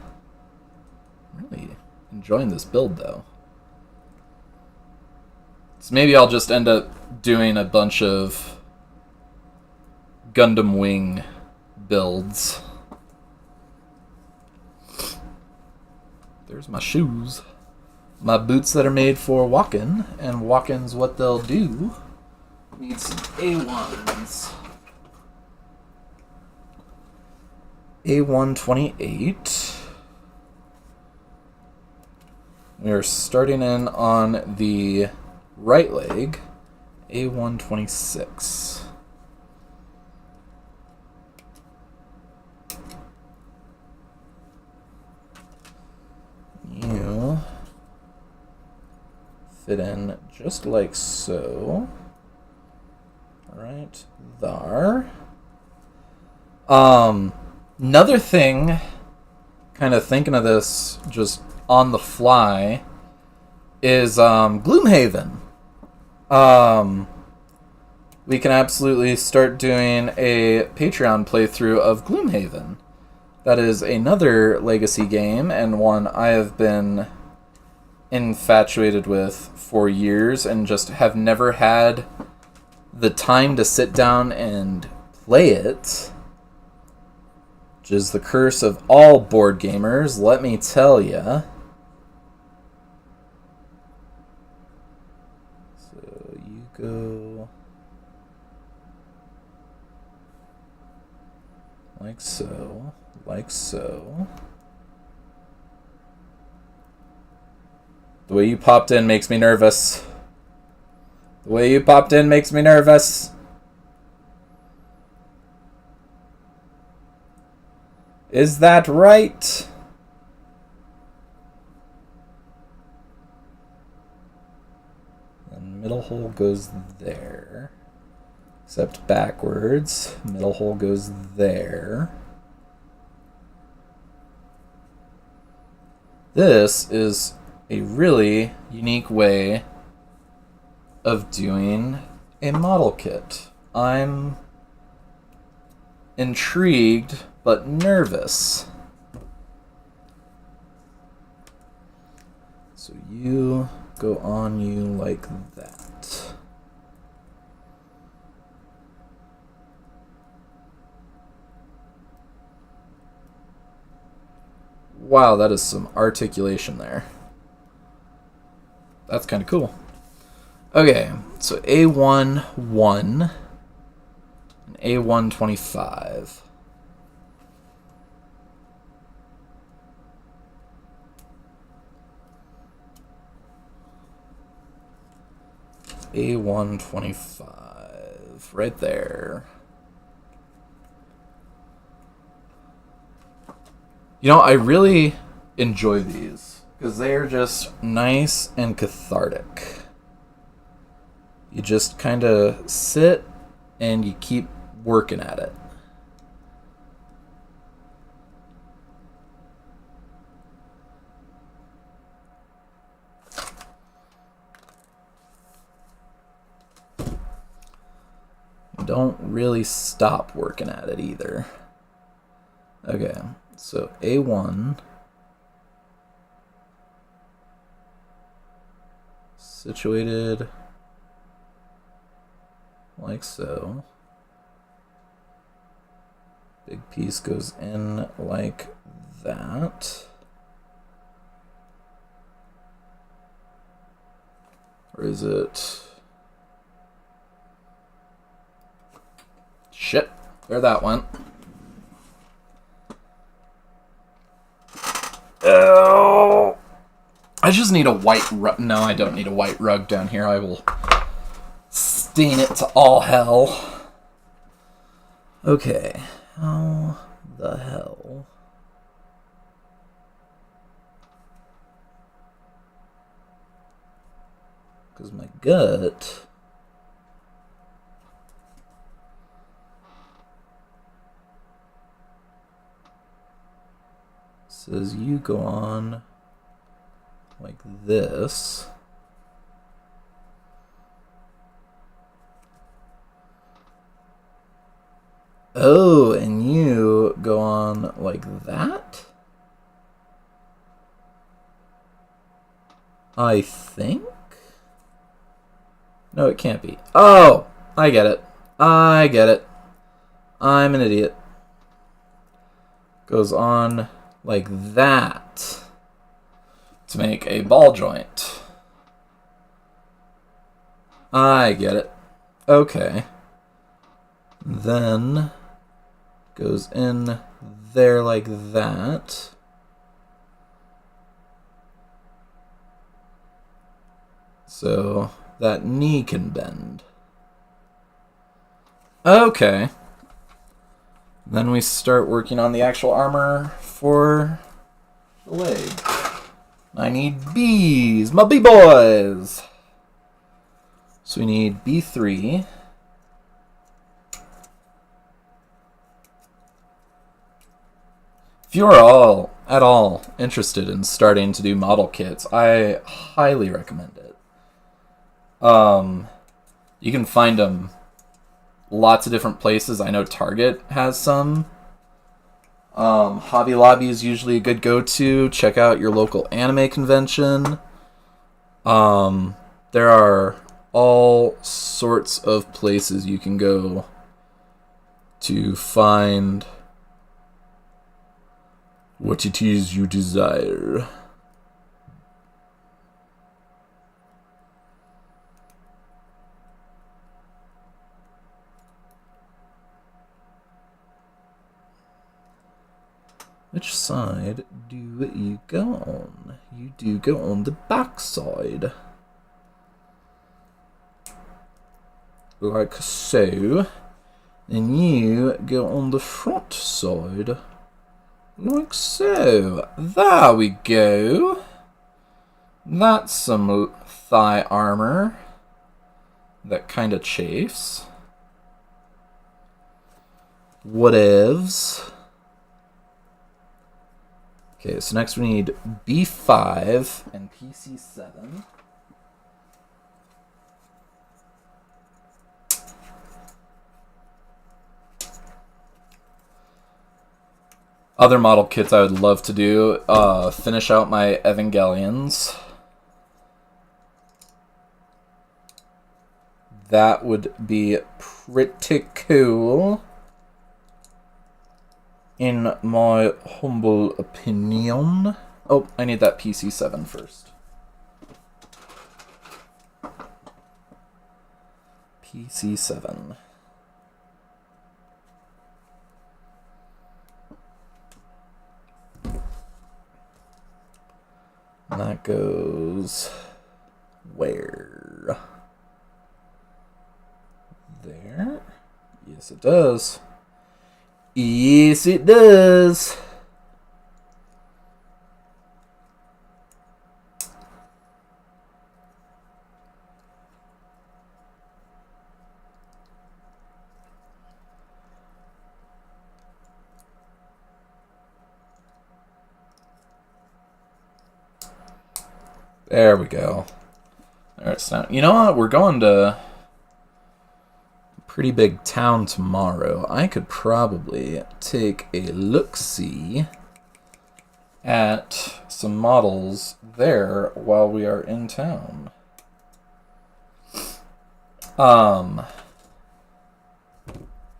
enjoying this build though. So maybe I'll just end up doing a bunch of Gundam Wing builds. There's my shoes. My boots that are made for walking, and walking's what they'll do. Need some A1s. A128. We are starting in on the right leg. A126. You fit in just like so. Right there. Another thing, kind of thinking of this just on the fly, is Gloomhaven. We can absolutely start doing a Patreon playthrough of Gloomhaven. That is another legacy game, and one I have been infatuated with for years and just have never had the time to sit down and play it. Which is the curse of all board gamers, let me tell ya. So you go like so, like so. The way you popped in makes me nervous. The way you popped in makes me nervous. Is that right? And middle hole goes there. Except backwards. Middle hole goes there. This is a really unique way of doing a model kit. I'm intrigued but nervous. So you go on you like that. Wow, that is some articulation there. That's kind of cool. Okay, so A1 1 and A1 25. A1 25 right there. You know, I really enjoy these because they are just nice and cathartic. You just kind of sit and you keep working at it. Don't really stop working at it either. Okay, so A1 situated like so. Big piece goes in like that. Or is it? Shit, there that went. Oh, I just need a white rug. No, I don't need a white rug down here. I will stain it to all hell. Okay, how the hell? Because my gut... says you go on like this. Oh, and you go on like that? I think? No, it can't be. Oh, I get it. I get it. I'm an idiot. Goes on like that to make a ball joint. I get it. Okay. Then goes in there like that. So that knee can bend. Okay. Then we start working on the actual armor for the leg. I need B's, my B-boys! So we need B3. If you are at all interested in starting to do model kits, I highly recommend it. You can find them lots of different places. I know Target has some. Hobby Lobby is usually a good go-to. Check out your local anime convention. There are all sorts of places you can go to find what it is you desire. Which side do you go on? You do go on the back side. Like so. And you go on the front side. Like so. There we go. That's some thigh armor that kind of chafes. Whatevs. Okay, so next we need B5 and PC7. Other model kits I would love to do, finish out my Evangelions. That would be pretty cool. in my humble opinion. Oh, I need that PC7 first. PC7. And that goes where? There? Yes, it does. Yes, it does. There we go. There it's now. You know what? We're going to a pretty big town tomorrow. I could probably take a look-see at some models there while we are in town.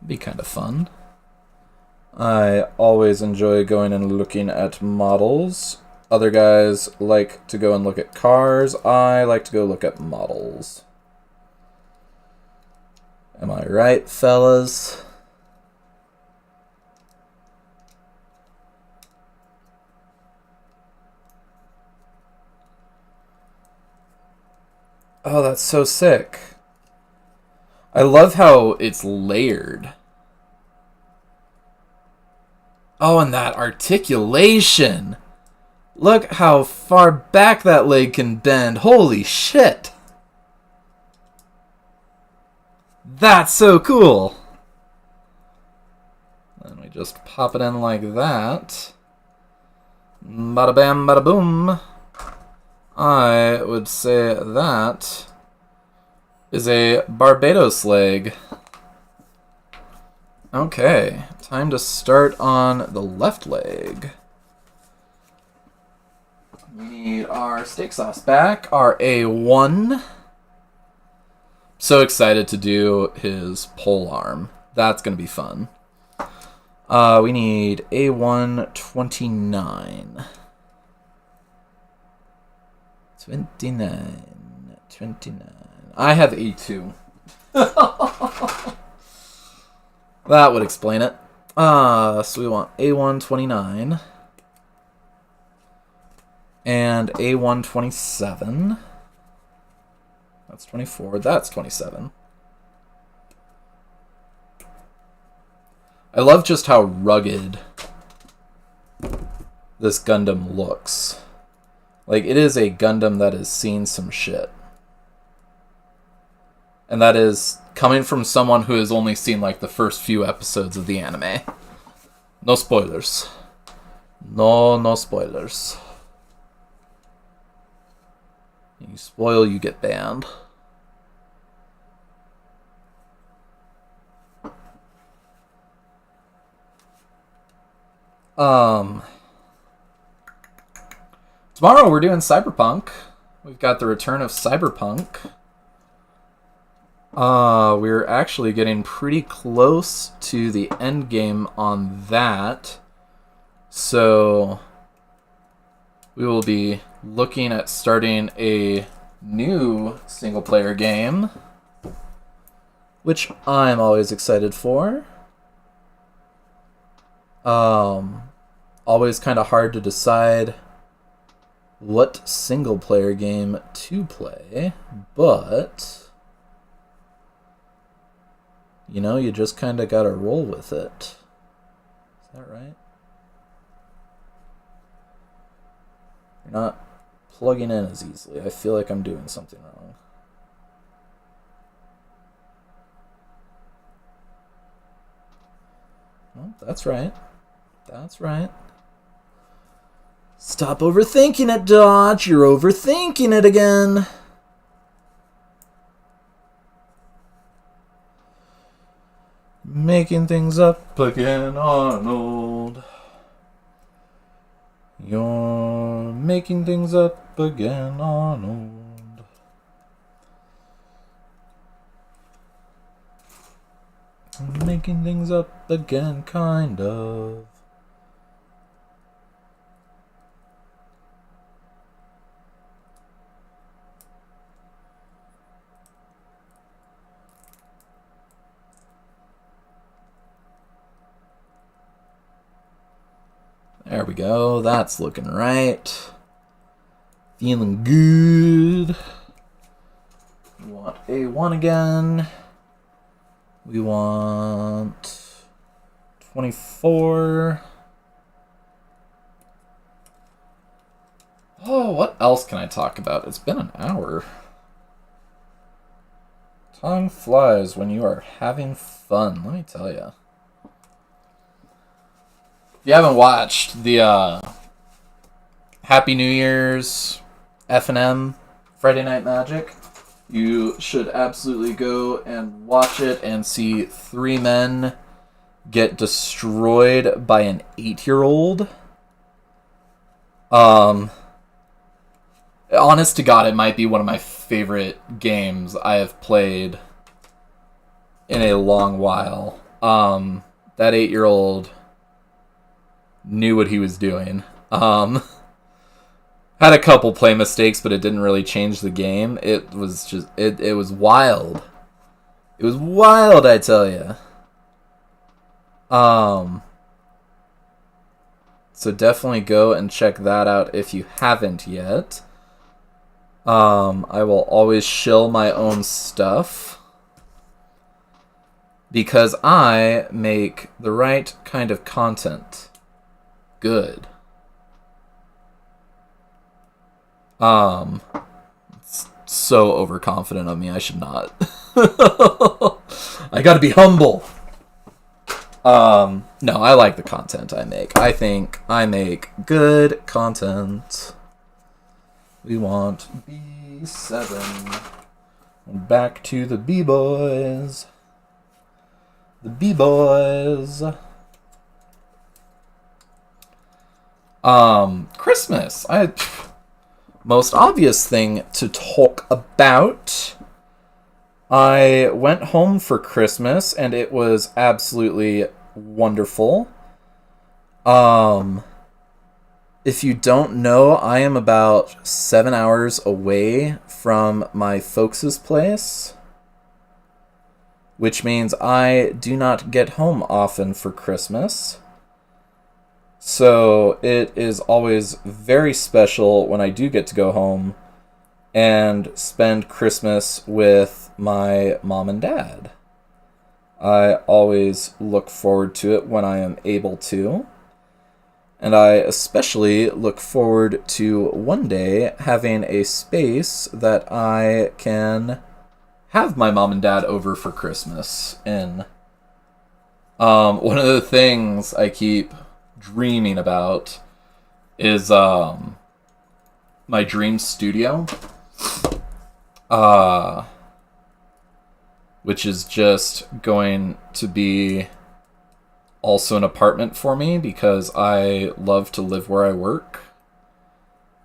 Be kind of fun. I always enjoy going and looking at models. Other guys like to go and look at cars. I like to go look at models. Am I right, fellas? Oh, that's so sick. I love how it's layered. Oh, and that articulation. Look how far back that leg can bend. Holy shit. That's so cool. Then we just pop it in like that. Bada bam, bada boom. I would say that is a Barbatos leg. Okay, time to start on the left leg. We need our steak sauce back, our A1. So excited to do his pole arm. That's going to be fun. We need A1 29. 29. I have A2. That would explain it. So we want A1 29. And A1 27. That's 24. That's 27. I love just how rugged this Gundam looks. Like, it is a Gundam that has seen some shit. And that is coming from someone who has only seen, like, the first few episodes of the anime. No spoilers. No spoilers. You spoil, you get banned. Tomorrow we're doing Cyberpunk. We've got the return of Cyberpunk. We're actually getting pretty close to the end game on that. So we will be looking at starting a new single-player game, which I'm always excited for. Always kind of hard to decide what single-player game to play, but you know, you just kind of gotta roll with it. Is that right? You're not plugging in as easily. I feel like I'm doing something wrong. Well, that's right. That's right. Stop overthinking it, Dodge. You're overthinking it again. Making things up again, Arnold. You're making things up again, Arnold. Making things up again, kind of. There we go. That's looking right. Feeling good. We want A1 again. We want 24. Oh, what else can I talk about? It's been an hour. Time flies when you are having fun, let me tell you. If you haven't watched the Happy New Year's F&M Friday Night Magic, you should absolutely go and watch it and see 3 men get destroyed by an 8-year-old. Honest to God, it might be one of my favorite games I have played in a long while. That 8-year-old knew what he was doing. Had a couple play mistakes, but it didn't really change the game. It was just, it was wild. It was wild, I tell you. So definitely go and check that out if you haven't yet. I will always shill my own stuff because I make the right kind of content. Good. It's so overconfident of me. I should not. I gotta be humble. No, I like the content I make. I think I make good content. We want B7. And back to the B-boys. The B-boys. Christmas. Most obvious thing to talk about. I went home for Christmas and it was absolutely wonderful. If you don't know, I am about 7 hours away from my folks' place, which means I do not get home often for Christmas. So it is always very special when I do get to go home and spend Christmas with my mom and dad. I always look forward to it when I am able to. And I especially look forward to one day having a space that I can have my mom and dad over for Christmas in. One of the things I keep dreaming about is my dream studio. Which is just going to be also an apartment for me because I love to live where I work.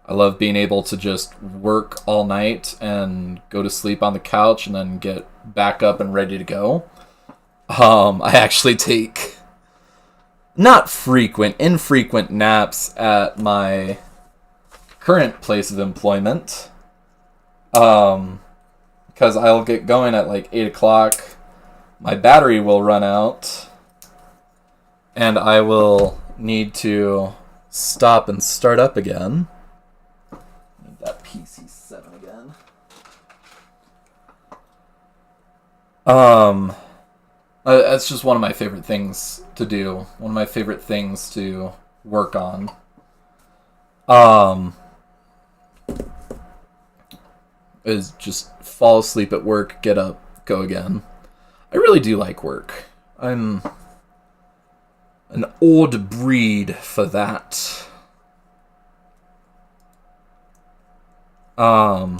I love being able to just work all night and go to sleep on the couch and then get back up and ready to go. I actually take not frequent, infrequent naps at my current place of employment. Because I'll get going at like 8 o'clock. My battery will run out. And I will need to stop and start up again. Need that PC7 again. That's just one of my favorite things to do. One of my favorite things to work on. Is just fall asleep at work, get up, go again. I really do like work. I'm an odd breed for that. I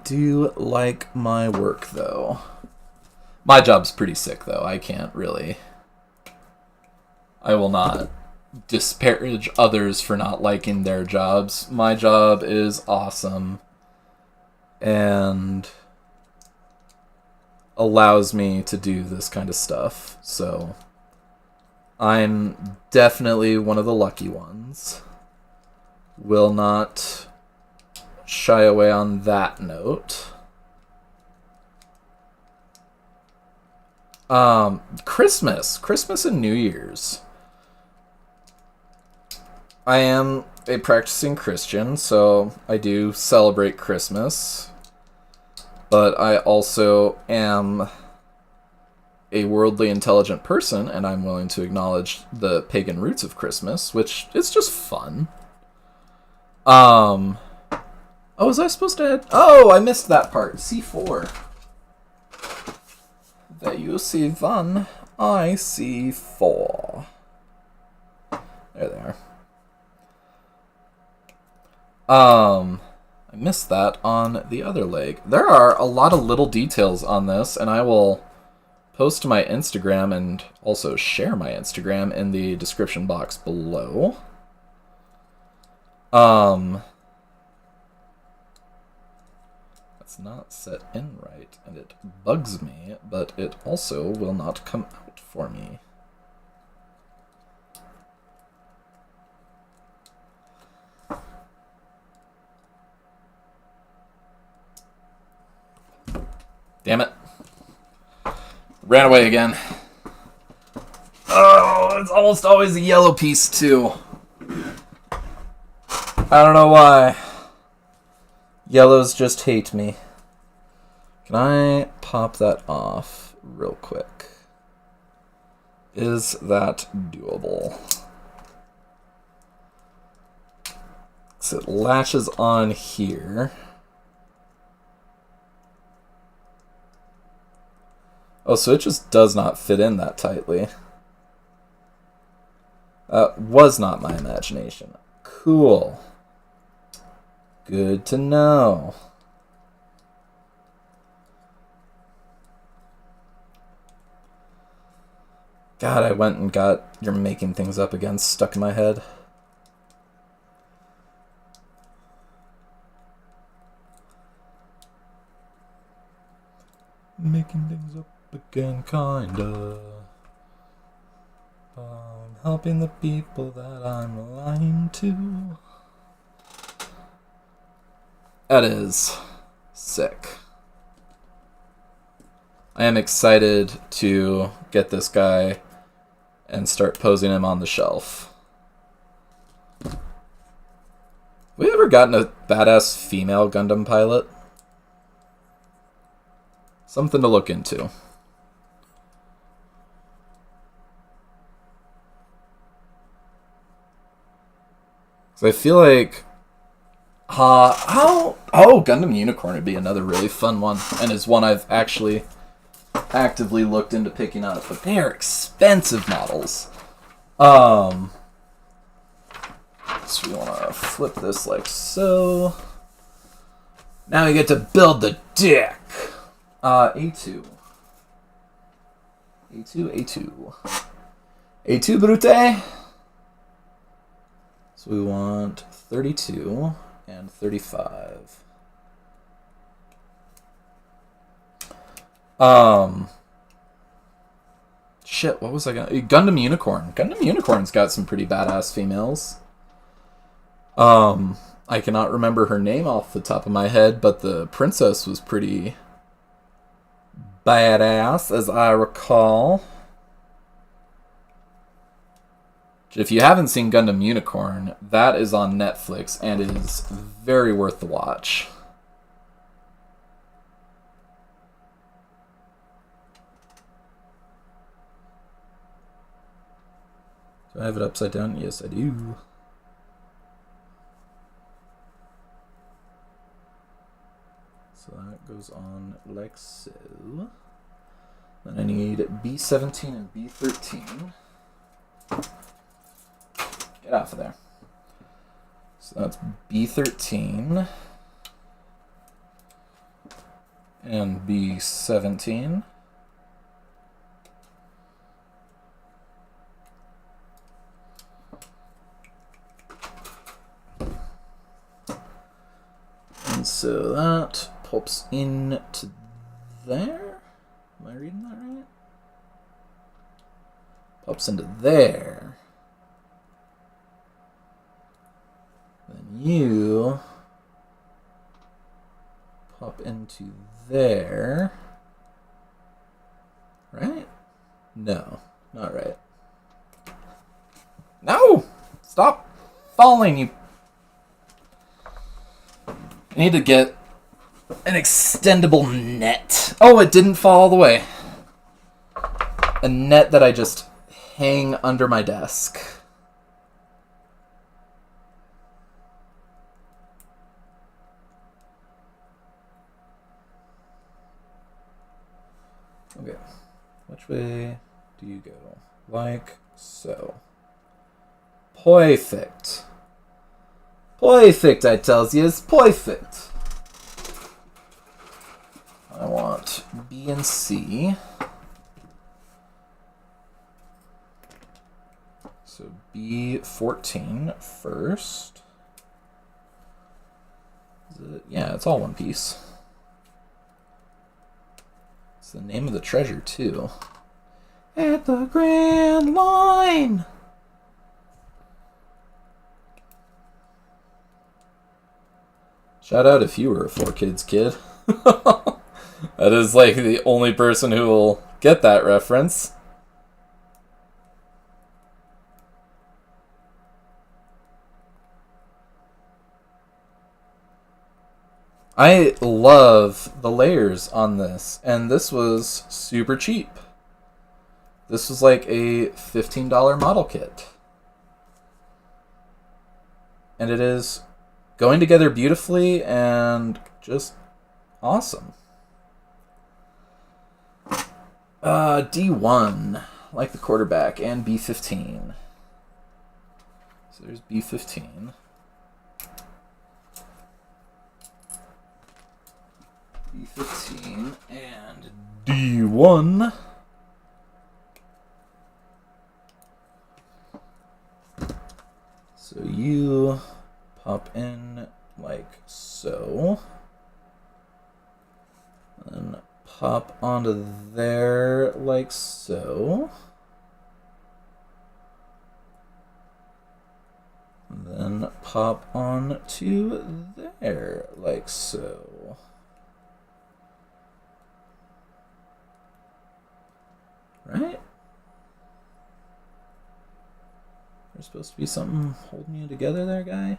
do like my work, though. My job's pretty sick, though. I will not disparage others for not liking their jobs. My job is awesome. And allows me to do this kind of stuff. So I'm definitely one of the lucky ones. Will not shy away on that note. Christmas and New Year's. I am a practicing Christian, so I do celebrate Christmas. But I also am a worldly intelligent person, and I'm willing to acknowledge the pagan roots of Christmas, which is just fun. Oh, was I supposed to... Oh, I missed that part. C4. That you see one, I see four. There they are. I missed that on the other leg. There are a lot of little details on this, and I will post to my Instagram and also share my Instagram in the description box below. That's not set in right, and it bugs me, but it also will not come out for me. Damn it. Ran away again. Oh, it's almost always a yellow piece, too. I don't know why. Yellows just hate me. Can I pop that off real quick? Is that doable? So it latches on here. Oh, so it just does not fit in that tightly. That was not my imagination. Cool. Good to know. God, I went and got "You're Making Things Up Again" stuck in my head. Making things up again, kinda. I'm helping the people that I'm lying to. That is sick. I am excited to get this guy and start posing him on the shelf. Have we ever gotten a badass female Gundam pilot? Something to look into. So I feel like... Gundam Unicorn would be another really fun one, and is one I've actually actively looked into picking up, but they are expensive models. So we want to flip this like so. Now we get to build the deck. A2. A2 Brute. So we want 32 and 35. Shit, what was I gonna... Gundam Unicorn. Gundam Unicorn's got some pretty badass females. I cannot remember her name off the top of my head, but the princess was pretty badass, as I recall. If you haven't seen Gundam Unicorn, that is on Netflix and is very worth the watch. Do I have it upside down? Yes, I do. So that goes on like so. Then I need B17 and B13. Get off of there. So that's B13 and B17. And so that pops into there. Am I reading that right? Pops into there. Then you pop into there. Right? No, not right. No! Stop falling, you... I need to get an extendable net. Oh, it didn't fall all the way. A net that I just hang under my desk. Okay, which way do you go? Like so. Perfect. Perfect, I tells you, it's perfect. I want B and C. So B14 first. Is it? Yeah, it's all one piece. It's the name of the treasure, too. At the Grand Line! Shout out if you were a 4Kids kid. That is like the only person who will get that reference. I love the layers on this, and this was super cheap. This was like a $15 model kit. And it is going together beautifully and just awesome. D1, like the quarterback, and B15. So there's B15. B15 and D1. So you pop in like so. And pop onto there like so. And then pop on to there like so. Right? There's supposed to be something holding you together there, guy.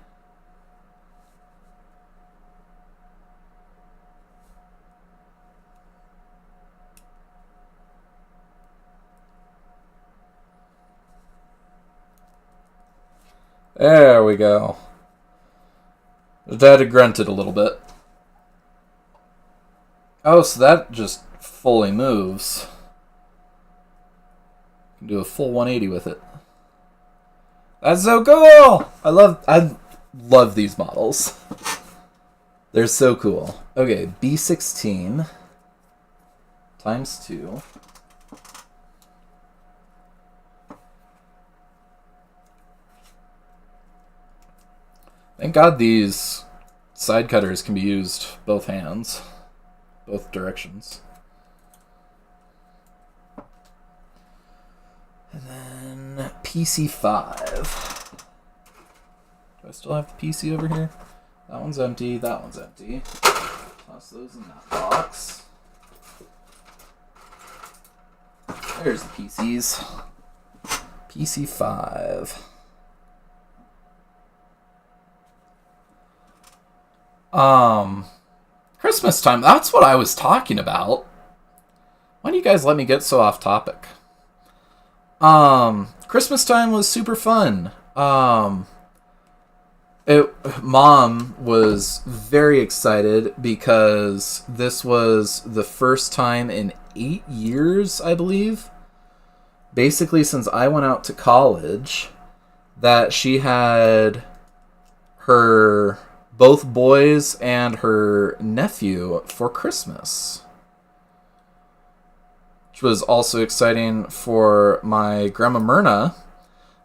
There we go. Dad had grunted a little bit. Oh, so that just fully moves. You can do a full 180 with it. That's so cool! I love these models. They're so cool. Okay, B16 times 2. Thank God these side cutters can be used both hands, both directions. And then PC5. Do I still have the PC over here? That one's empty, that one's empty. Toss those in that box. There's the PCs. PC5. Christmas time, that's what I was talking about. Why do you guys let me get so off topic? Christmas time was super fun. Mom was very excited because this was the first time in 8 years, I believe, basically since I went out to college, that she had her both boys and her nephew for Christmas. Which was also exciting for my grandma Myrna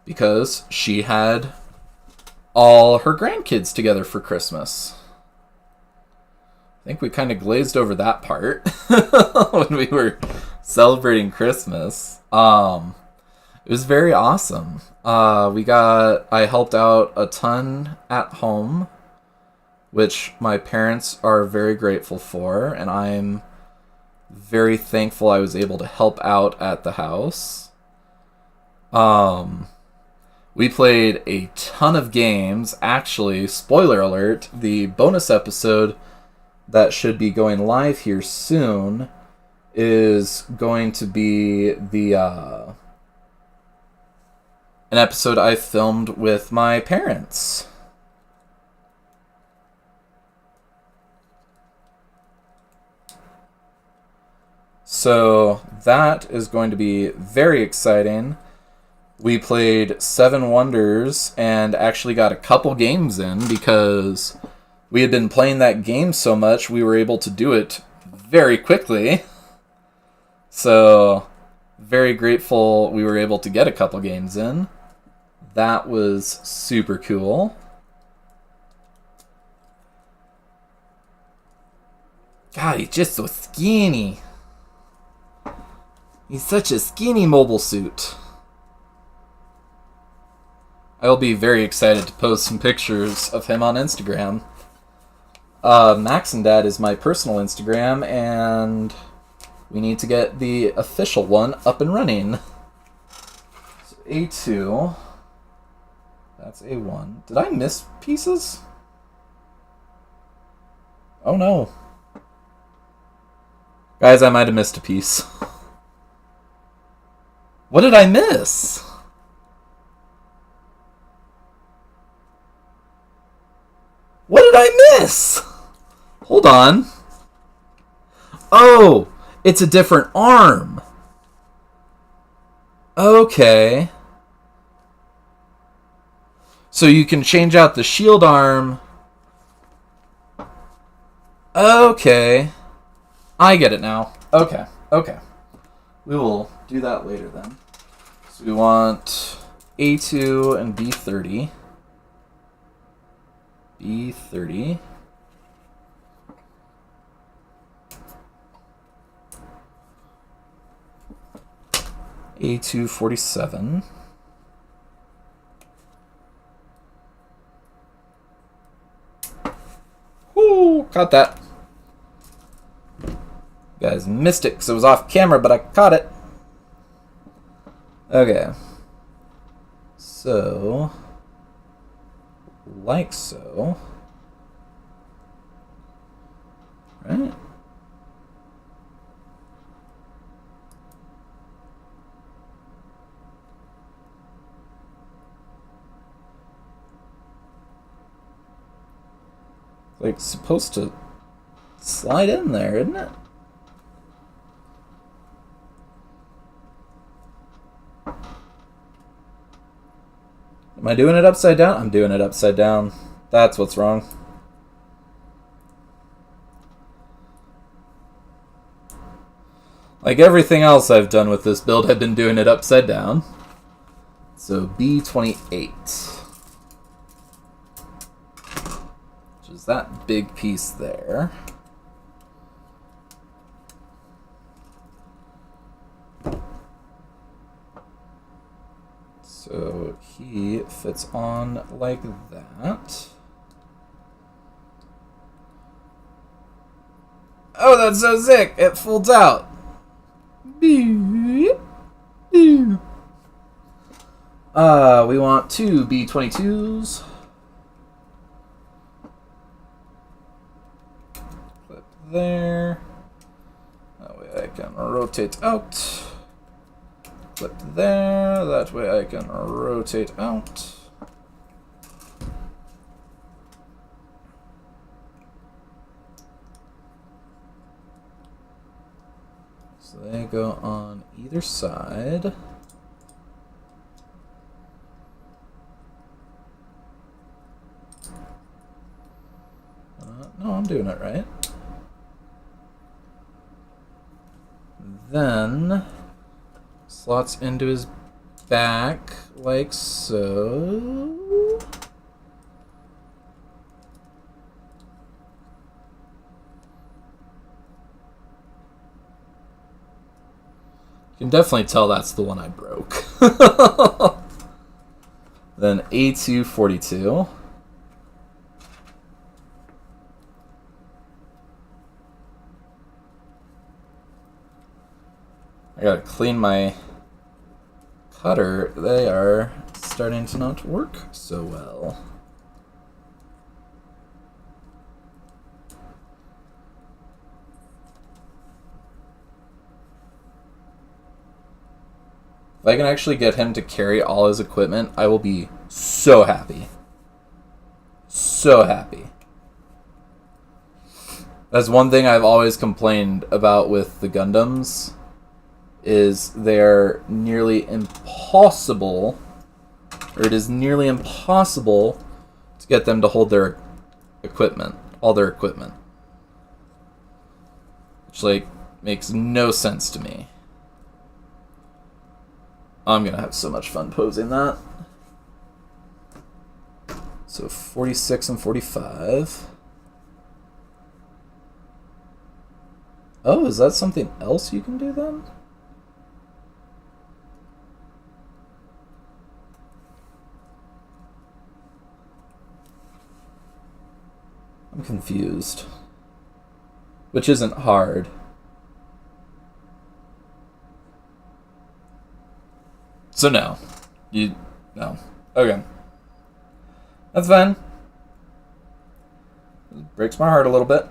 because she had all her grandkids together for Christmas. I think we kind of glazed over that part when we were celebrating Christmas. It was very awesome. I helped out a ton at home, which my parents are very grateful for, and I'm very thankful I was able to help out at the house. We played a ton of games. Actually, spoiler alert, the bonus episode that should be going live here soon is going to be the an episode I filmed with my parents. So that is going to be very exciting. We played Seven Wonders and actually got a couple games in because we had been playing that game so much we were able to do it very quickly. So very grateful we were able to get a couple games in. That was super cool. God, he's just so skinny. He's such a skinny mobile suit. I will be very excited to post some pictures of him on Instagram. Max and Dad is my personal Instagram, and we need to get the official one up and running. So A2. That's A1. Did I miss pieces? Oh no. Guys, I might have missed a piece. What did I miss? What did I miss? Hold on. Oh, it's a different arm. Okay. So you can change out the shield arm. Okay. I get it now. Okay. We will do that later then. So we want A2 and B30. B30. A247. Whoo! Caught that. You guys missed it because it was off camera, but I caught it. Okay. So, like so. Right? Like, supposed to slide in there, isn't it? Am I doing it upside down? I'm doing it upside down. That's what's wrong. Like everything else I've done with this build, I've been doing it upside down. So B28. Which is that big piece there. So he fits on like that. Oh, that's so sick! It folds out. We want two B22s. Clip there. That way I can rotate out. Clip there. That way I can rotate out. So they go on either side. No, I'm doing it right. Then slots into his back like so. You can definitely tell that's the one I broke. Then A242. gotta clean my cutter. They are starting to not work so well. If I can actually get him to carry all his equipment, I will be so happy. So happy. That's one thing I've always complained about with the Gundams, is they're nearly impossible, or it is nearly impossible to get them to hold their equipment, all their equipment. Which, like, makes no sense to me. I'm gonna have so much fun posing that. So 46 and 45. Oh, is that something else you can do then? I'm confused. Which isn't hard. So no. No. Okay. That's fine. It breaks my heart a little bit.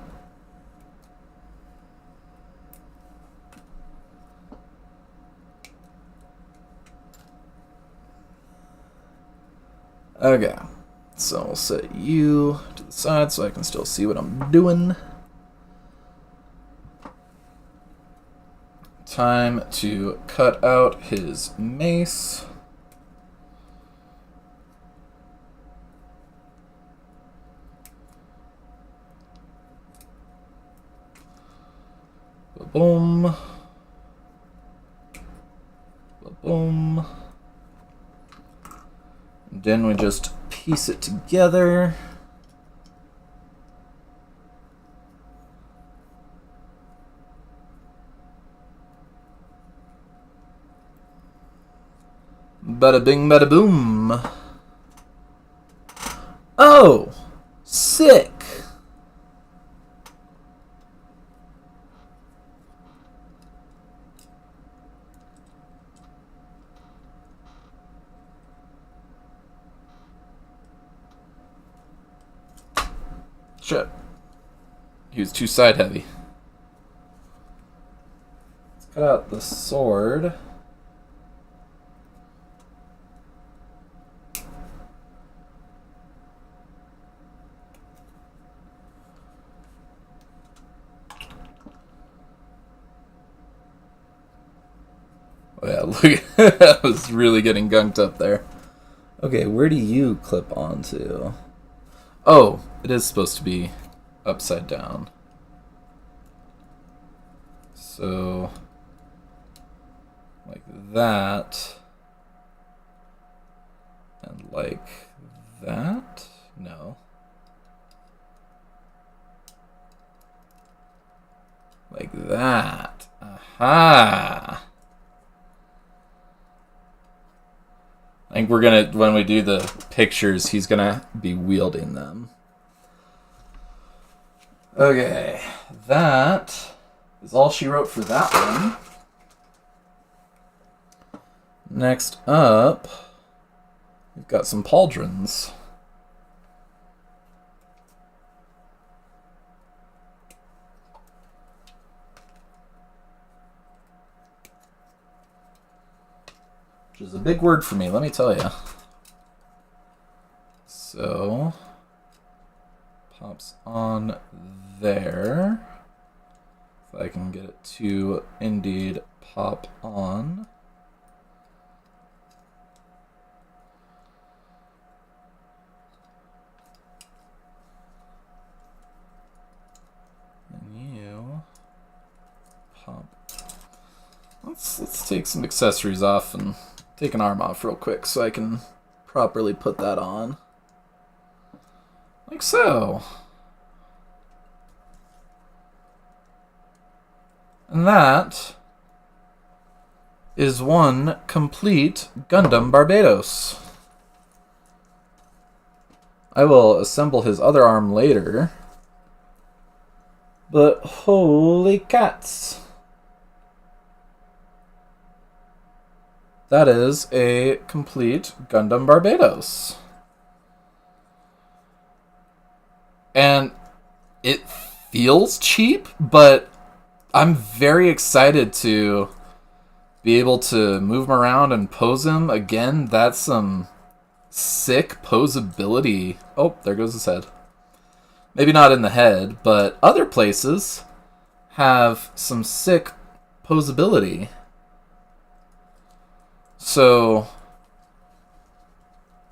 Okay. So we'll set you to the side so I can still see what I'm doing. Time to cut out his mace. Boom. Boom. Then we just piece it together. Bada bing, bada boom. Oh! Sick! Shit. He was too side heavy. Let's cut out the sword. Oh yeah, look, I was really getting gunked up there. Okay, where do you clip onto? Oh, it is supposed to be upside down. So, like that. And like that? No. Like that. Aha! I think we're gonna, when we do the pictures, he's gonna be wielding them. Okay, that is all she wrote for that one. Next up, we've got some pauldrons. Which is a big word for me, let me tell you. So, pops on there. If I can get it to indeed pop on. And you pop. Let's take some accessories off and take an arm off real quick so I can properly put that on. Like so. And that is one complete Gundam Barbatos. I will assemble his other arm later. But holy cats. that is a complete Gundam Barbatos. And it feels cheap, but I'm very excited to be able to move him around and pose him. Again, that's some sick posability. Oh, there goes his head. Maybe not in the head, but other places have some sick posability. So,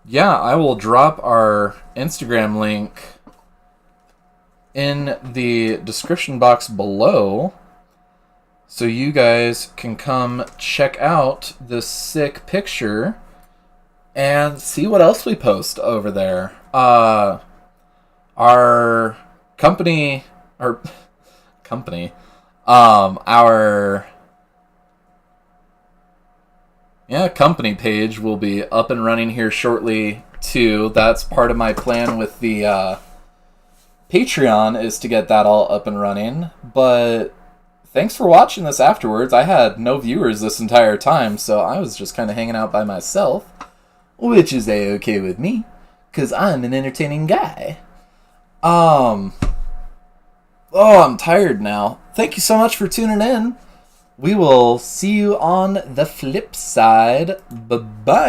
yeah, I will drop our Instagram link in the description box below so you guys can come check out this sick picture and see what else we post over there. Our company, our company page will be up and running here shortly too. That's part of my plan with the Patreon, is to get that all up and running. But thanks for watching this afterwards. I had no viewers this entire time, so I was just kind of hanging out by myself, which is a-okay with me, because I'm an entertaining guy. Oh, I'm tired now. Thank you so much for tuning in. We will see you on the flip side. Bye-bye.